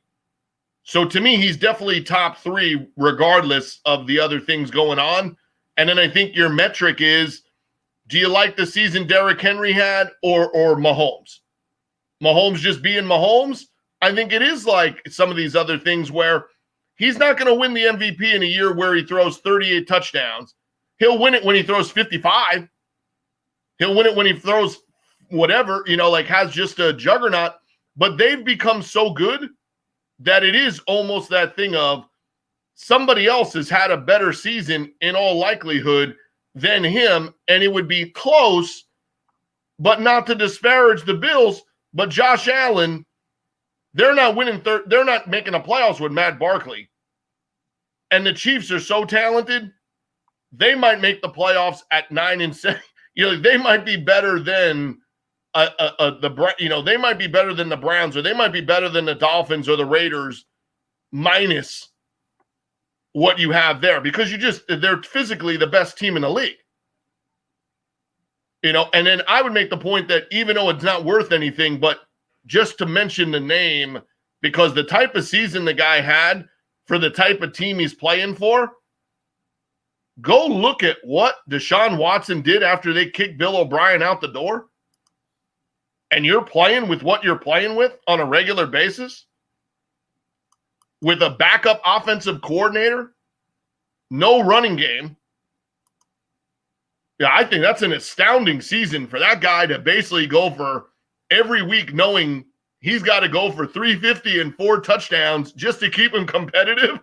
So to me, he's definitely top 3 regardless of the other things going on. And then I think your metric is, do you like the season Derrick Henry had or Mahomes? Mahomes just being Mahomes? I think it is like some of these other things where he's not going to win the MVP in a year where he throws 38 touchdowns. He'll win it when he throws 55. He'll win it when he throws whatever, has just a juggernaut. But they've become so good that it is almost that thing of somebody else has had a better season in all likelihood than him, and it would be close, but not to disparage the Bills, but Josh Allen, they're not winning they're not making the playoffs with Matt Barkley. And the Chiefs are so talented, they might make the playoffs at 9-7. They might be better than they might be better than the Browns, or they might be better than the Dolphins or the Raiders, minus what you have there, because they're physically the best team in the league. And then I would make the point that even though it's not worth anything, but just to mention the name, because the type of season the guy had for the type of team he's playing for, go look at what Deshaun Watson did after they kicked Bill O'Brien out the door. And you're playing with what you're playing with on a regular basis, with a backup offensive coordinator, no running game. Yeah, I think that's an astounding season for that guy to basically go for every week knowing he's got to go for 350 and 4 touchdowns just to keep him competitive.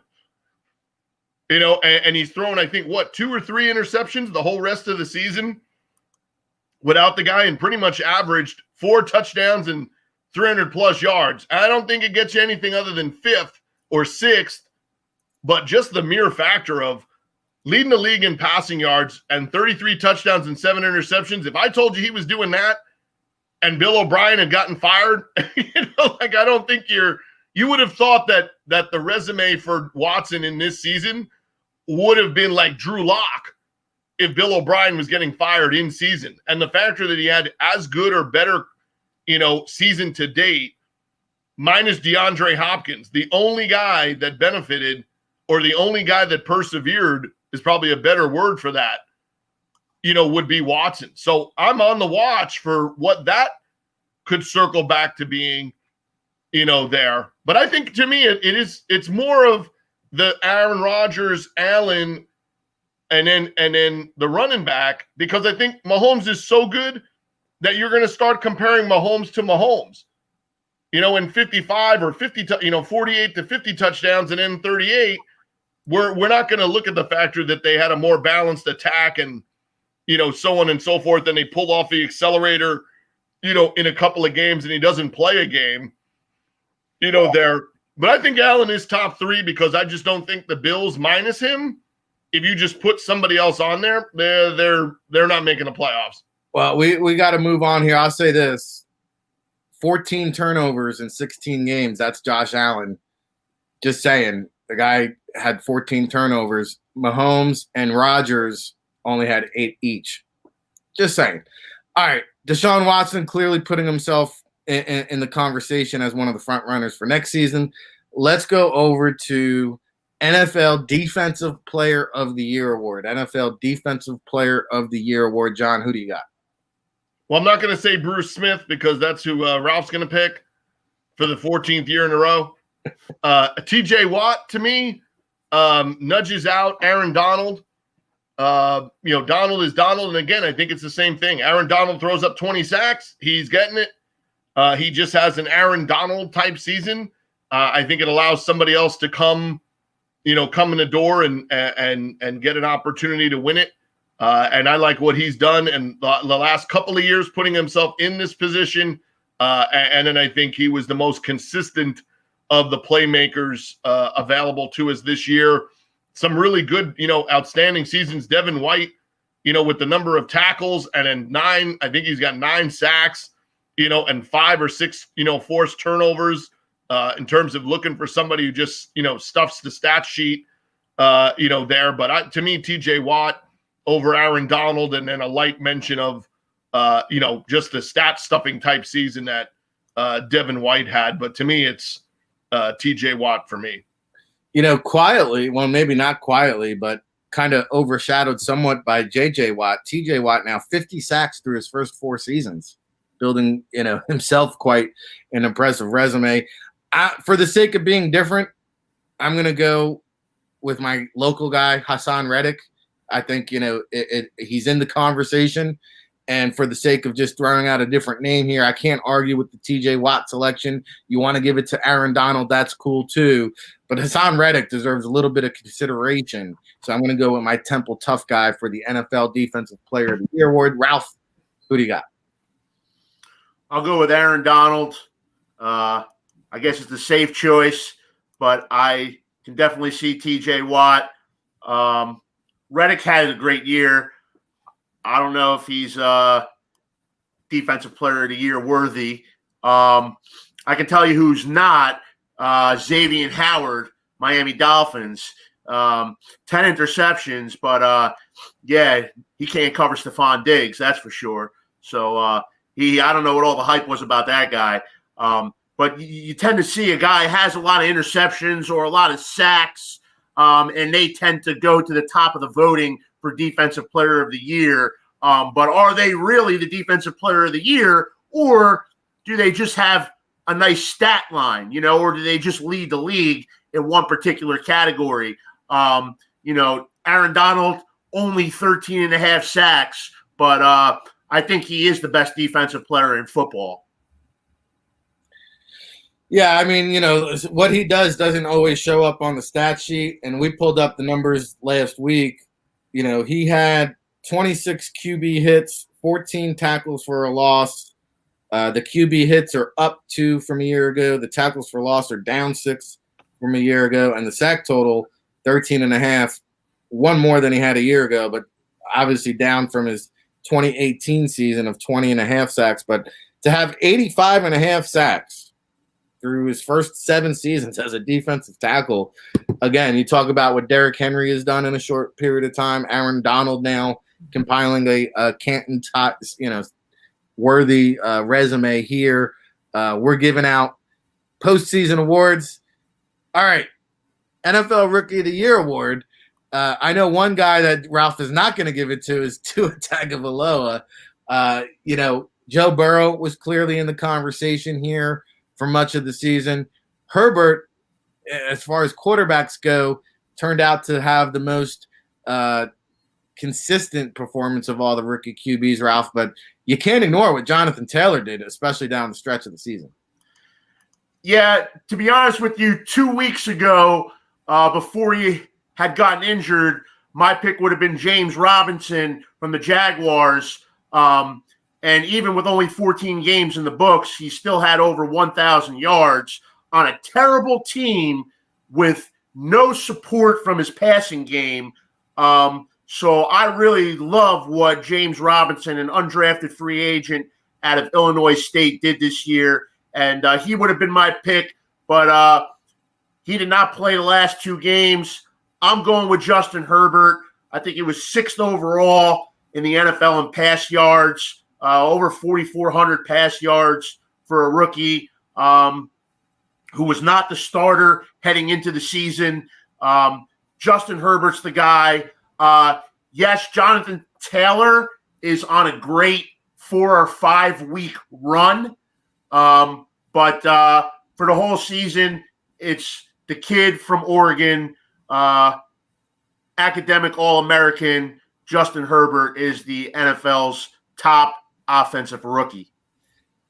And he's thrown, I think, 2 or 3 interceptions the whole rest of the season without the guy, and pretty much averaged 4 touchdowns and 300-plus yards. I don't think it gets you anything other than 5th or 6th, but just the mere factor of leading the league in passing yards and 33 touchdowns and 7 interceptions. If I told you he was doing that and Bill O'Brien had gotten fired, I don't think you would have thought that the resume for Watson in this season would have been like Drew Lock if Bill O'Brien was getting fired in season. And the factor that he had as good or better, season to date, minus DeAndre Hopkins, the only guy that benefited, or the only guy that persevered, is probably a better word for that, would be Watson. So I'm on the watch for what that could circle back to being, there. But I think, to me, it's more of the Aaron Rodgers, Allen, and then the running back, because I think Mahomes is so good that you're going to start comparing Mahomes to Mahomes. In 55 or 50, 48 to 50 touchdowns, and then 38, we're not going to look at the factor that they had a more balanced attack and, so on and so forth, and they pulled off the accelerator, in a couple of games, and he doesn't play a game, there. But I think Allen is top 3, because I just don't think the Bills, minus him, if you just put somebody else on there, they're not making the playoffs. Well, we got to move on here. I'll say this. 14 turnovers in 16 games. That's Josh Allen. Just saying. The guy had 14 turnovers. Mahomes and Rodgers only had 8 each. Just saying. All right. Deshaun Watson clearly putting himself in the conversation as one of the front runners for next season. Let's go over to NFL Defensive Player of the Year award. NFL Defensive Player of the Year award. John, who do you got? Well, I'm not going to say Bruce Smith, because that's who Ralph's going to pick for the 14th year in a row. TJ Watt, to me, nudges out Aaron Donald. Donald is Donald. And again, I think it's the same thing. Aaron Donald throws up 20 sacks. He's getting it. He just has an Aaron Donald type season. I think it allows somebody else to come in the door and get an opportunity to win it. And I like what he's done in the last couple of years, putting himself in this position. And then I think he was the most consistent of the playmakers available to us this year. Some really good, outstanding seasons. Devin White, with the number of tackles, and then I think he's got 9 sacks, and 5 or 6, forced turnovers, in terms of looking for somebody who just, stuffs the stat sheet, there. But to me, TJ Watt over Aaron Donald, and then a light mention of, just the stat stuffing type season that Devin White had. But to me, it's TJ Watt for me. Quietly, well, maybe not quietly, but kind of overshadowed somewhat by JJ Watt. TJ Watt now 50 sacks through his first 4 seasons, building, himself quite an impressive resume. For the sake of being different, I'm going to go with my local guy, Hassan Reddick. I think, he's in the conversation. And for the sake of just throwing out a different name here, I can't argue with the TJ Watt selection. You want to give it to Aaron Donald, that's cool too. But Hassan Reddick deserves a little bit of consideration. So I'm going to go with my Temple tough guy for the NFL Defensive Player of the Year award. Ralph, who do you got? I'll go with Aaron Donald. I guess it's the safe choice, but I can definitely see TJ Watt. Reddick had a great year. I don't know if he's Defensive Player of the Year worthy. I can tell you who's not. Xavier Howard, Miami Dolphins. 10 interceptions, but yeah, he can't cover Stephon Diggs, that's for sure. So I don't know what all the hype was about that guy. But you tend to see a guy has a lot of interceptions or a lot of sacks, and they tend to go to the top of the voting for Defensive Player of the Year. But are they really the Defensive Player of the Year, or do they just have a nice stat line, or do they just lead the league in one particular category? Aaron Donald, only 13 and a half sacks, but I think he is the best defensive player in football. Yeah, I mean, what he does doesn't always show up on the stat sheet, and we pulled up the numbers last week. He had 26 QB hits, 14 tackles for a loss. The QB hits are up 2 from a year ago. The tackles for loss are down 6 from a year ago. And the sack total, 13.5, one more than he had a year ago, but obviously down from his 2018 season of 20.5 sacks. But to have 85.5 sacks through his first 7 seasons as a defensive tackle, again, you talk about what Derrick Henry has done in a short period of time. Aaron Donald now compiling a Canton, worthy resume here. We're giving out postseason awards. All right, NFL Rookie of the Year award. I know one guy that Ralph is not going to give it to is Tua Tagovailoa. Joe Burrow was clearly in the conversation here for much of the season. Herbert, as far as quarterbacks go, turned out to have the most consistent performance of all the rookie QBs, Ralph, but you can't ignore what Jonathan Taylor did, especially down the stretch of the season. Yeah, to be honest with you, 2 weeks ago, before he had gotten injured, my pick would have been James Robinson from the Jaguars. And even with only 14 games in the books, he still had over 1,000 yards on a terrible team with no support from his passing game. So I really love what James Robinson, an undrafted free agent out of Illinois State, did this year. And he would have been my pick, but he did not play the last 2 games. I'm going with Justin Herbert. I think it was 6th overall in the NFL in pass yards, over 4,400 pass yards for a rookie who was not the starter heading into the season. Justin Herbert's the guy. Yes, Jonathan Taylor is on a great 4 or 5 week run. But for the whole season, it's the kid from Oregon, academic All-American. Justin Herbert is the NFL's top offensive rookie.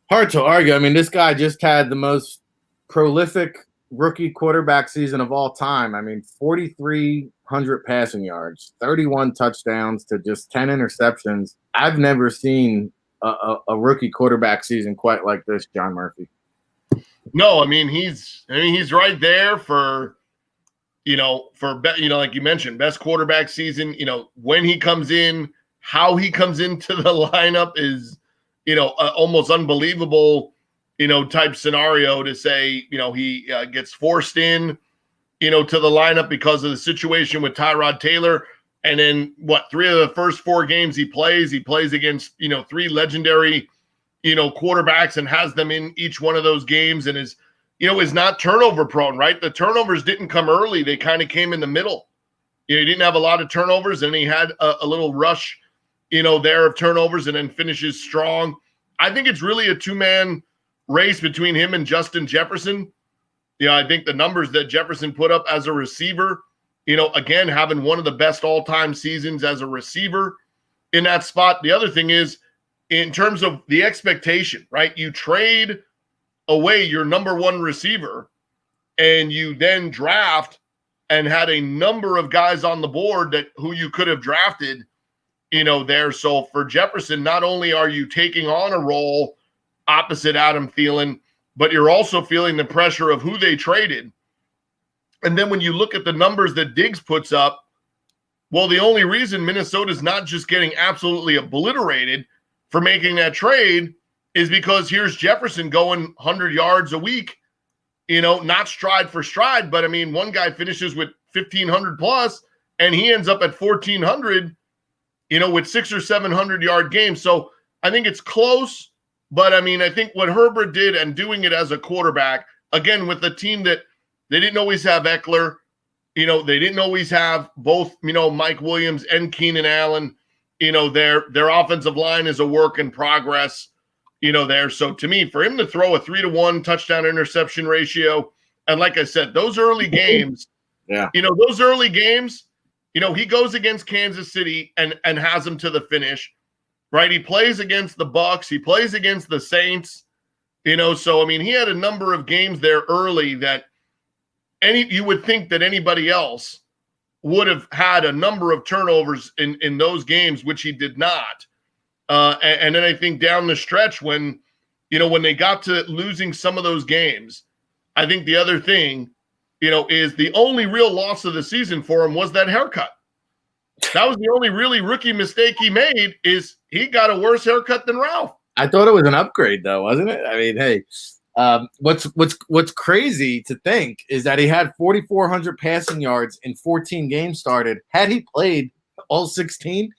Hard to argue. I mean, this guy just had the most prolific rookie quarterback season of all time. I mean, 4,300 passing yards, 31 touchdowns to just 10 interceptions. I've never seen a rookie quarterback season quite like this, John Murphy. No, he's right there for like you mentioned, best quarterback season. When he comes in, how he comes into the lineup is, almost unbelievable, type scenario to say, he gets forced in, to the lineup because of the situation with Tyrod Taylor. And then 3 of the first 4 games he plays against, 3 legendary, quarterbacks and has them in each one of those games and is not turnover prone, right? The turnovers didn't come early. They kind of came in the middle. He didn't have a lot of turnovers and he had a little rush, there of turnovers and then finishes strong. I think it's really a 2-man race between him and Justin Jefferson. I think the numbers that Jefferson put up as a receiver, again, having one of the best all-time seasons as a receiver in that spot. The other thing is in terms of the expectation, right? You trade away your number one receiver and you then draft and had a number of guys on the board that who you could have drafted, there. So for Jefferson, not only are you taking on a role opposite Adam Thielen, but you're also feeling the pressure of who they traded. And then when you look at the numbers that Diggs puts up, well, the only reason Minnesota's not just getting absolutely obliterated for making that trade is because here's Jefferson going 100 yards a week, not stride for stride. But, I mean, one guy finishes with 1,500 plus, and he ends up at 1,400, with 600 or 700-yard games. So I think it's close. But, I mean, I think what Herbert did and doing it as a quarterback, again, with a team that they didn't always have Eckler, they didn't always have both, Mike Williams and Keenan Allen, their offensive line is a work in progress, there. So to me, for him to throw a 3-to-1 touchdown interception ratio, and like I said, those early games, he goes against Kansas City and has them to the finish, right? He plays against the Bucs, he plays against the Saints, so I mean, he had a number of games there early that you would think that anybody else would have had a number of turnovers in those games, which he did not. And then I think down the stretch when they got to losing some of those games, I think the other thing, is the only real loss of the season for him was that haircut. That was the only really rookie mistake he made, is he got a worse haircut than Ralph. I thought it was an upgrade, though, wasn't it? I mean, hey, what's crazy to think is that he had 4,400 passing yards in 14 games started. Had he played all 16,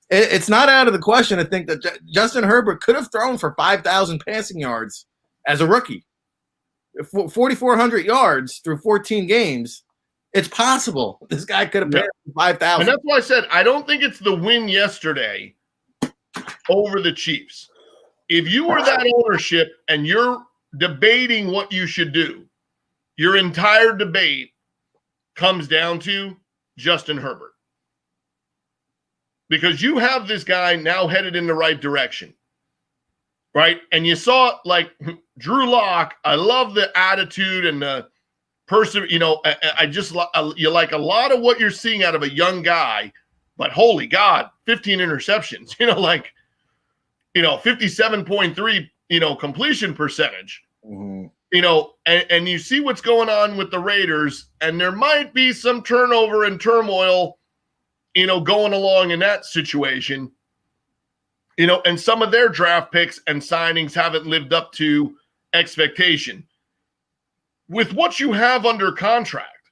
it's not out of the question to think that Justin Herbert could have thrown for 5,000 passing yards as a rookie. 4,400 yards through 14 games. It's possible this guy could have passed 5,000. And that's why I said I don't think it's the win yesterday over the Chiefs. If you were that ownership and you're debating what you should do, your entire debate comes down to Justin Herbert. Because you have this guy now headed in the right direction, right? And you saw, like, Drew Lock, I love the attitude and the person, you like a lot of what you're seeing out of a young guy, but holy God, 15 interceptions, 57.3, completion percentage, and you see what's going on with the Raiders, and there might be some turnover and turmoil, going along in that situation, and some of their draft picks and signings haven't lived up to expectation. With what you have under contract,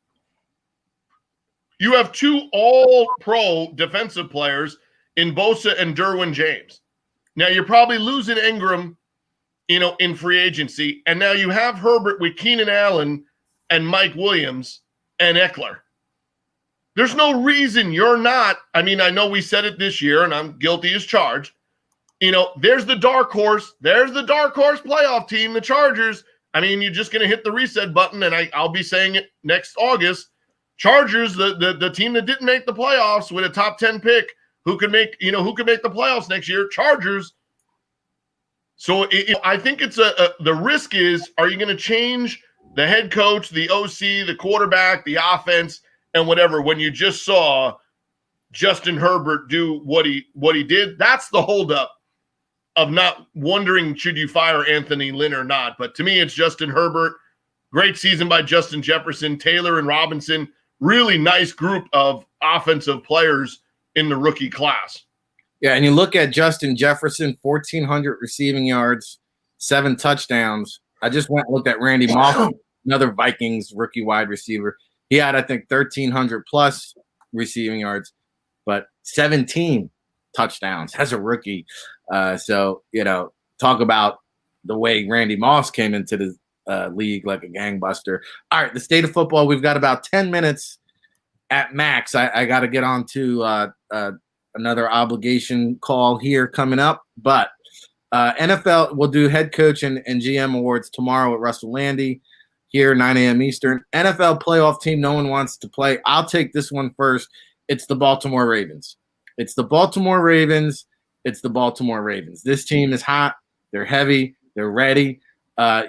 you have two all-pro defensive players in Bosa and Derwin James. Now, you're probably losing Ingram, in free agency, and now you have Herbert with Keenan Allen and Mike Williams and Eckler. There's no reason you're not. I mean, I know we said it this year, and I'm guilty as charged. There's the dark horse. There's the dark horse playoff team, the Chargers. I mean, you're just going to hit the reset button, and I'll be saying it next August. Chargers, the team that didn't make the playoffs with a top 10 pick, who could make the playoffs next year? Chargers. So I think it's the risk is, are you going to change the head coach, the OC, the quarterback, the offense, and whatever when you just saw Justin Herbert do what he did? That's the holdup of not wondering should you fire Anthony Lynn or not. But to me, it's Justin Herbert. Great season by Justin Jefferson, Taylor, and Robinson. Really nice group of offensive players in the rookie class. Yeah, and you look at Justin Jefferson, 1,400 receiving yards, 7 touchdowns. I just went and looked at Randy Moss, another Vikings rookie wide receiver. He had, I think, 1,300 plus receiving yards, but 17 touchdowns as a rookie. So, talk about the way Randy Moss came into the league like a gangbuster. All right, the state of football, we've got about 10 minutes at max. I got to get on to another obligation call here coming up. But NFL will do head coach and GM awards tomorrow at Russell Landy here, 9 a.m. Eastern. NFL playoff team no one wants to play. I'll take this one first. It's the Baltimore Ravens. It's the Baltimore Ravens. it's the Baltimore Ravens. This team is hot. They're heavy. They're ready.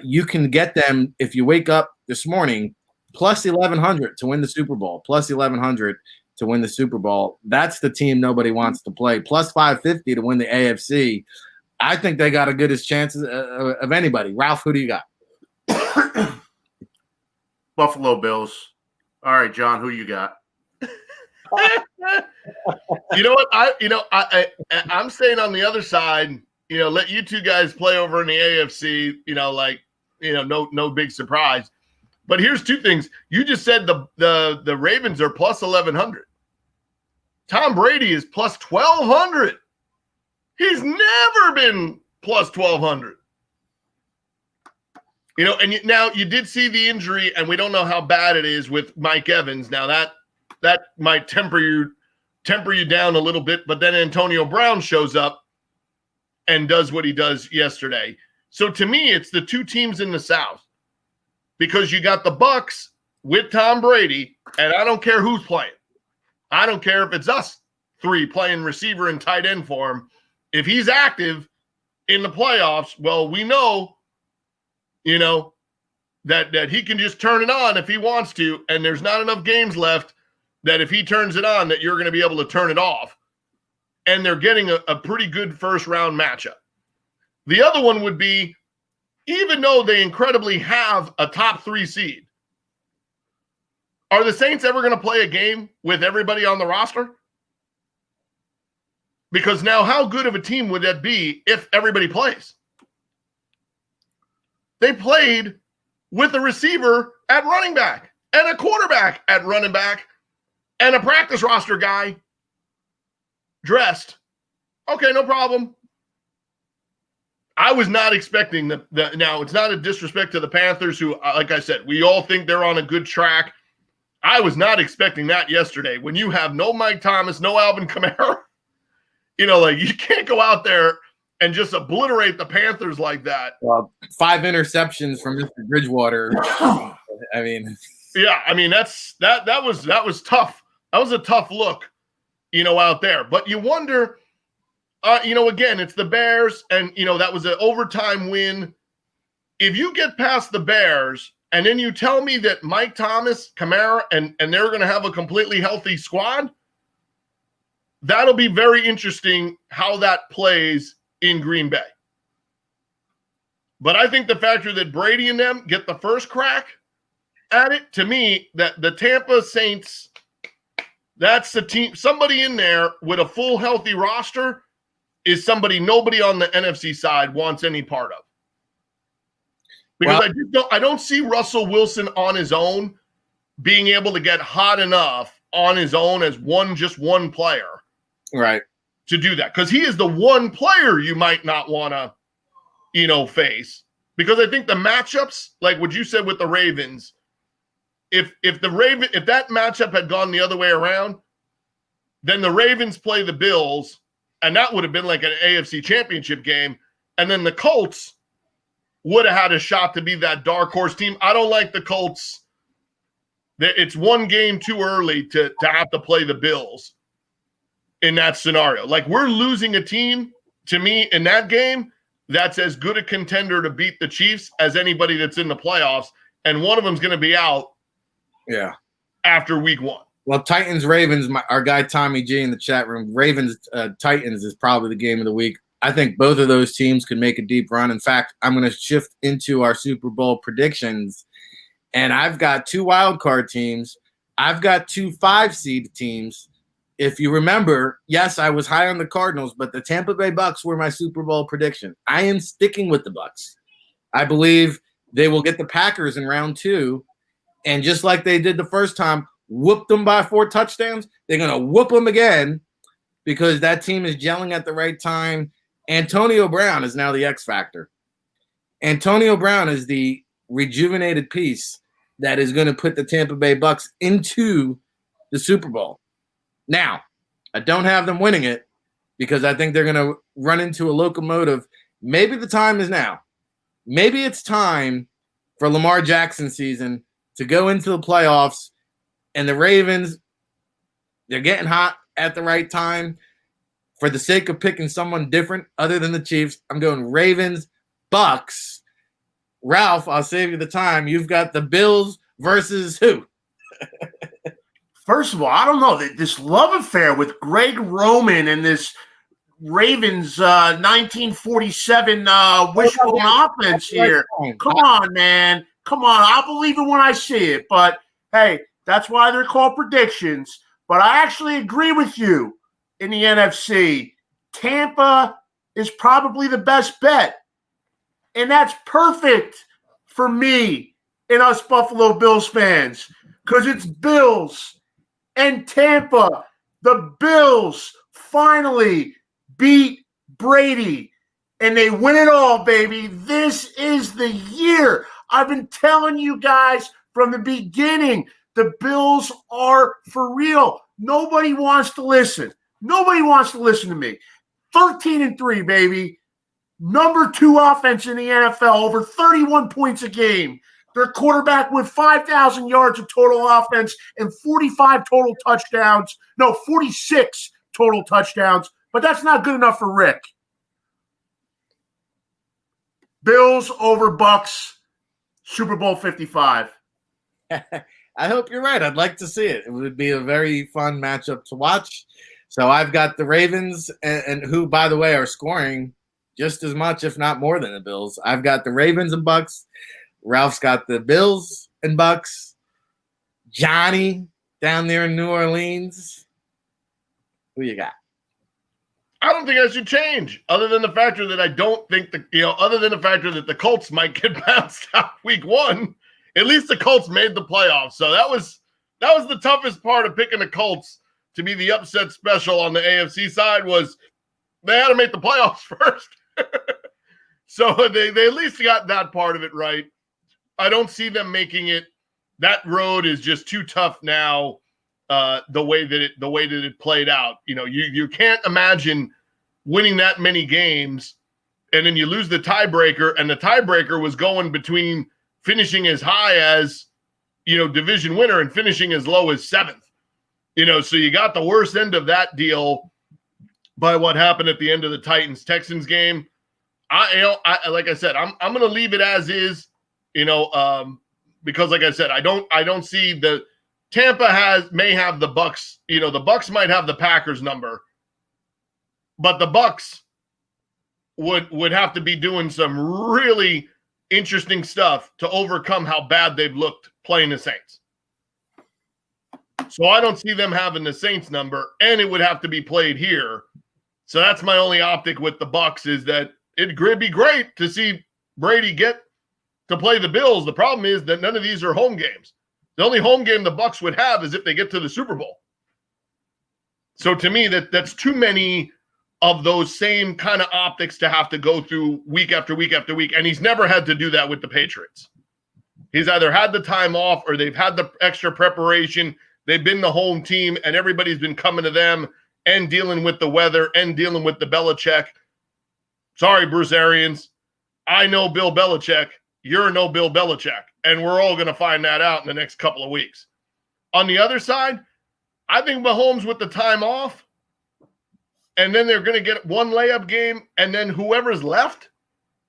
You can get them if you wake up this morning plus 1,100 to win the Super Bowl, plus 1,100 to win the Super Bowl. That's the team nobody wants to play. Plus 550 to win the AFC. I think they got a good as chances of anybody. Ralph, who do you got? Buffalo Bills. All right, John, who you got? You know what? I'm saying on the other side, let you two guys play over in the AFC, no big surprise. But here's two things. You just said the Ravens are plus 1,100. Tom Brady is plus 1,200. He's never been plus 1,200. And now you did see the injury, and we don't know how bad it is with Mike Evans. Now that might temper you down a little bit, but then Antonio Brown shows up and does what he does yesterday. So to me, it's the two teams in the South, because you got the Bucs with Tom Brady, and I don't care who's playing. I don't care if it's us three playing receiver and tight end for him. If he's active in the playoffs, well, we know, that he can just turn it on if he wants to, and there's not enough games left that if he turns it on that you're going to be able to turn it off. And they're getting a pretty good first-round matchup. The other one would be, even though they incredibly have a top 3 seed, are the Saints ever going to play a game with everybody on the roster? Because now how good of a team would that be if everybody plays? They played with a receiver at running back and a quarterback at running back and a practice roster guy dressed. Okay, no problem. I was not expecting now, it's not a disrespect to the Panthers, who, like I said, we all think they're on a good track. I was not expecting that yesterday. When you have no Mike Thomas, no Alvin Kamara, you can't go out there and just obliterate the Panthers like that. Well, 5 interceptions from Mr. Bridgewater. that was tough. That was a tough look, out there. But you wonder, again, it's the Bears, and, that was an overtime win. If you get past the Bears and then you tell me that Mike Thomas, Kamara, and they're going to have a completely healthy squad, that'll be very interesting how that plays in Green Bay. But I think the factor that Brady and them get the first crack at it, to me, that the Tampa Saints, that's the team. Somebody in there with a full healthy roster is somebody nobody on the NFC side wants any part of. Because I don't see Russell Wilson on his own being able to get hot enough on his own as just one player. Right. To do that. Because he is the one player you might not want to, face. Because I think the matchups, like what you said with the Ravens, if that matchup had gone the other way around, then the Ravens play the Bills, and that would have been like an AFC championship game. And then the Colts would have had a shot to be that dark horse team. I don't like the Colts. It's one game too early to have to play the Bills in that scenario. Like, we're losing a team, to me, in that game, that's as good a contender to beat the Chiefs as anybody that's in the playoffs. And one of them's going to be out after week 1. Well, Titans-Ravens, our guy Tommy G in the chat room, Ravens-Titans is probably the game of the week. I think both of those teams could make a deep run. In fact, I'm going to shift into our Super Bowl predictions. And I've got 2 wild card teams. I've got 2 5-seed teams. If you remember, yes, I was high on the Cardinals, but the Tampa Bay Bucs were my Super Bowl prediction. I am sticking with the Bucs. I believe they will get the Packers in round 2, and just like they did the first time, whoop them by 4 touchdowns. They're going to whoop them again because that team is gelling at the right time. Antonio Brown is now the X factor. Antonio Brown is the rejuvenated piece that is going to put the Tampa Bay Bucs into the Super Bowl. Now, I don't have them winning it because I think they're going to run into a locomotive. Maybe the time is now. Maybe it's time for Lamar Jackson season to go into the playoffs, and the Ravens, they're getting hot at the right time. for the sake of picking someone different other than the Chiefs, I'm going Ravens, Bucks. Ralph, I'll save you the time. You've got the Bills versus who? First of all, I don't know. This love affair with Greg Roman and this Ravens 1947 wishbone offense here. Come on, man. Come on. I'll believe it when I see it. But, hey, that's why they're called predictions. But I actually agree with you in the NFC. Tampa is probably the best bet. And that's perfect for me and us Buffalo Bills fans because it's Bills and Tampa. The Bills finally beat Brady, and they win it all, baby. This is the year. I've been telling you guys from the beginning, the Bills are for real. Nobody wants to listen. Nobody wants to listen to me. 13-3, baby. Number 2 offense in the NFL, over 31 points a game. Their quarterback with 5,000 yards of total offense and 45 total touchdowns. No, 46 total touchdowns. But that's not good enough for Rick. Bills over Bucks, Super Bowl 55. I hope you're right. I'd like to see it. It would be a very fun matchup to watch. So I've got the Ravens, and who, by the way, are scoring just as much, if not more than the Bills. I've got the Ravens and Bucks. Ralph's got the Bills and Bucks. Johnny down there in New Orleans. Who you got? I don't think I should change, other than the factor that I don't think other than the factor that the Colts might get bounced out week 1. At least the Colts made the playoffs, so that was the toughest part of picking the Colts to be the upset special on the AFC side was they had to make the playoffs first. So they at least got that part of it right. I don't see them making it. That road is just too tough now. The way that it played out, you can't imagine winning that many games, and then you lose the tiebreaker, and the tiebreaker was going between finishing as high as, division winner and finishing as low as 7th. So you got the worst end of that deal by what happened at the end of the Titans-Texans game. Like I said, I'm going to leave it as is, because like I said, I don't see the. Tampa may have the Bucks. The Bucks might have the Packers number, but the Bucks would have to be doing some really interesting stuff to overcome how bad they've looked playing the Saints. So I don't see them having the Saints number, and it would have to be played here. So that's my only optic with the Bucks is that it'd be great to see Brady get to play the Bills. The problem is that none of these are home games. The only home game the Bucks would have is if they get to the Super Bowl. So to me, that's too many of those same kind of optics to have to go through week after week after week. And he's never had to do that with the Patriots. He's either had the time off or they've had the extra preparation. They've been the home team and everybody's been coming to them and dealing with the weather and dealing with the Belichick. Sorry, Bruce Arians. I know Bill Belichick. You're no Bill Belichick. And we're all going to find that out in the next couple of weeks. On the other side, I think Mahomes with the time off, and then they're going to get one layup game, and then whoever's left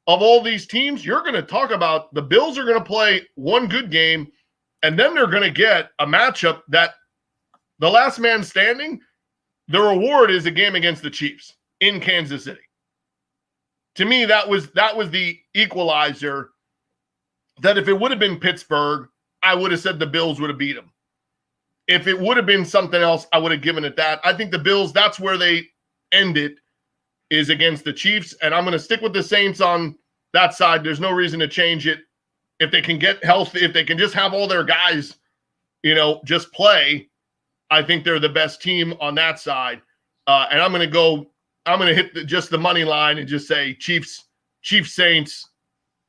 of all these teams, you're going to talk about the Bills are going to play one good game, and then they're going to get a matchup that the last man standing, the reward is a game against the Chiefs in Kansas City. To me, that was the equalizer. That if it would have been Pittsburgh, I would have said the Bills would have beat them. If it would have been something else, I would have given it that. I think the Bills, that's where they end it, is against the Chiefs. And I'm going to stick with the Saints on that side. There's no reason to change it. If they can get healthy, if they can just have all their guys, just play, I think they're the best team on that side. And I'm going to hit just the money line and just say Chiefs, Saints,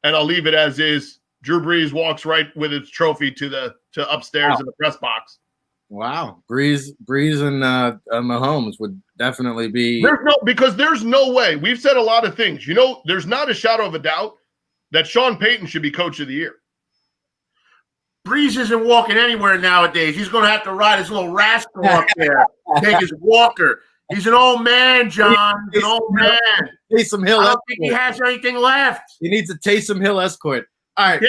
and I'll leave it as is. Drew Brees walks right with his trophy to upstairs in the press box. Wow, Brees and Mahomes would definitely be. There's no way. We've said a lot of things. There's not a shadow of a doubt that Sean Payton should be coach of the year. Brees isn't walking anywhere nowadays. He's going to have to ride his little rascal up there, take his walker. He's an old man, John. He's an old man. Taysom Hill. I don't think he has anything left. He needs a Taysom Hill escort. All right,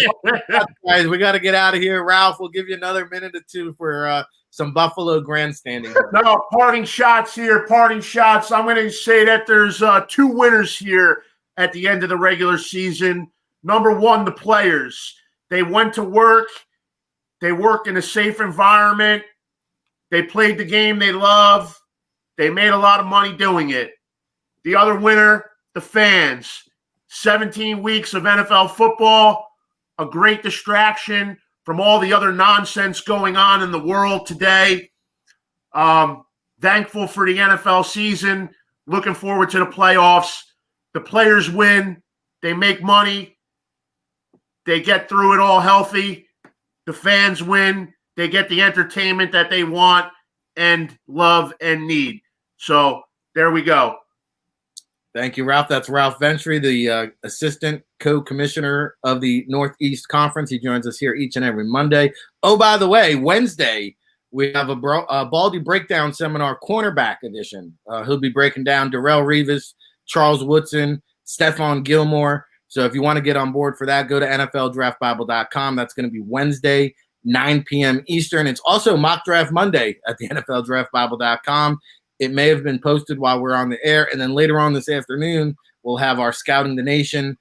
guys, we got to get out of here. Ralph, we'll give you another minute or two for some Buffalo grandstanding. No, parting shots here. Parting shots. I'm going to say that there's two winners here at the end of the regular season. Number one, the players. They went to work. They worked in a safe environment. They played the game they love. They made a lot of money doing it. The other winner, the fans. 17 weeks of NFL football, a great distraction from all the other nonsense going on in the world today. Thankful for the NFL season. Looking forward to the playoffs. The players win. They make money. They get through it all healthy. The fans win. They get the entertainment that they want and love and need. So there we go. Thank you, Ralph. That's Ralph Venturi, the Assistant Co-Commissioner of the Northeast Conference. He joins us here each and every Monday. Oh, by the way, Wednesday, we have a Baldy Breakdown Seminar Cornerback Edition. He'll be breaking down Darrelle Revis, Charles Woodson, Stephon Gilmore. So if you want to get on board for that, go to NFLDraftBible.com. That's going to be Wednesday, 9 p.m. Eastern. It's also Mock Draft Monday at the NFLDraftBible.com. It may have been posted while we're on the air. And then later on this afternoon, we'll have our Scouting the Nation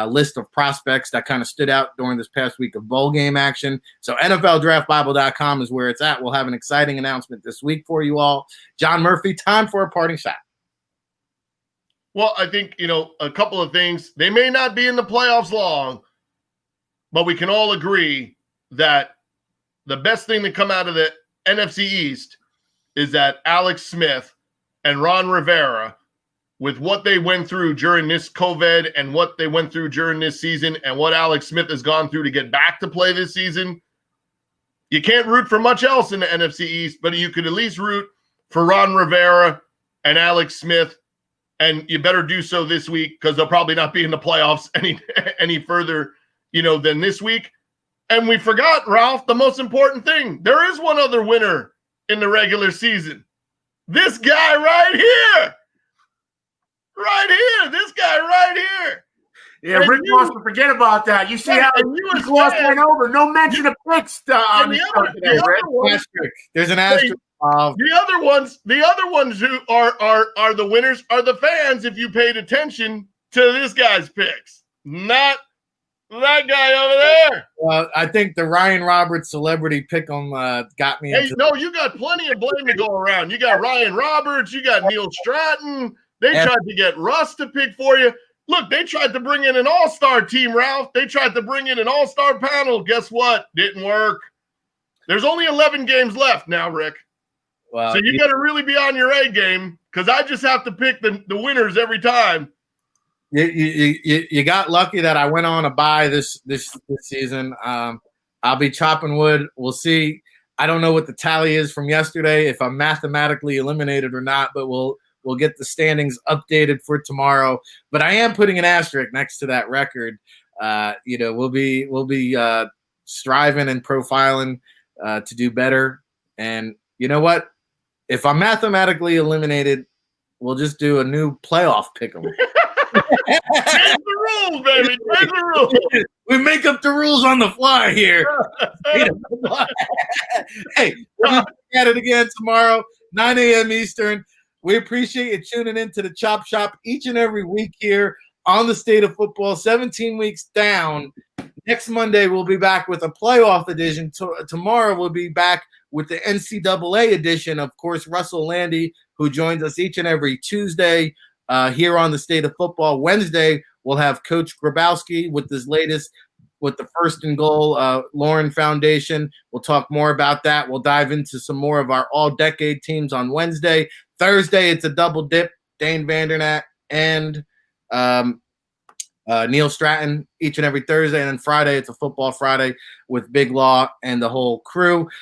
list of prospects that kind of stood out during this past week of bowl game action. So NFLDraftBible.com is where it's at. We'll have an exciting announcement this week for you all. John Murphy, time for a parting shot. Well, I think, a couple of things. They may not be in the playoffs long, but we can all agree that the best thing to come out of the NFC East is that Alex Smith and Ron Rivera, with what they went through during this COVID and what they went through during this season and what Alex Smith has gone through to get back to play this season, you can't root for much else in the NFC East, but you could at least root for Ron Rivera and Alex Smith, and you better do so this week because they'll probably not be in the playoffs any further, than this week. And we forgot, Ralph, the most important thing. There is one other winner in the regular season. This guy right here. This guy right here. Yeah, and Rick wants to forget about that. You see how he glossed that over. No mention of picks on the show today, Rick. There's an asterisk. The other ones who are the winners are the fans if you paid attention to this guy's picks. Not that guy over there. Well, I think the Ryan Roberts celebrity pick'em got me. You got plenty of blame to go around. You got Ryan Roberts. You got Neil Stratton. They tried to get Russ to pick for you. Look, they tried to bring in an all-star team, Ralph. They tried to bring in an all-star panel. Guess what? Didn't work. There's only 11 games left now, Rick. Well, so you got to really be on your A game because I just have to pick the winners every time. You got lucky that I went on a bye this season. I'll be chopping wood. We'll see. I don't know what the tally is from yesterday, if I'm mathematically eliminated or not, but we'll get the standings updated for tomorrow. But I am putting an asterisk next to that record. We'll be striving and profiling to do better. And you know what? If I'm mathematically eliminated, we'll just do a new playoff pick'em. Change the rules, baby. Change the rules. We make up the rules on the fly here. Hey, we'll be at it again tomorrow, 9 a.m. Eastern. We appreciate you tuning in to the Chop Shop each and every week here on the State of Football. 17 weeks down. Next Monday, we'll be back with a playoff edition. Tomorrow, we'll be back with the NCAA edition. Of course, Russell Landy, who joins us each and every Tuesday here on the State of Football. Wednesday, we'll have Coach Grabowski with his latest, with the First and Goal Lauren Foundation. We'll talk more about that. We'll dive into some more of our all-decade teams on Wednesday. Thursday, it's a double dip. Dane Vandernat and Neil Stratton each and every Thursday. And then Friday, it's a Football Friday with Big Law and the whole crew.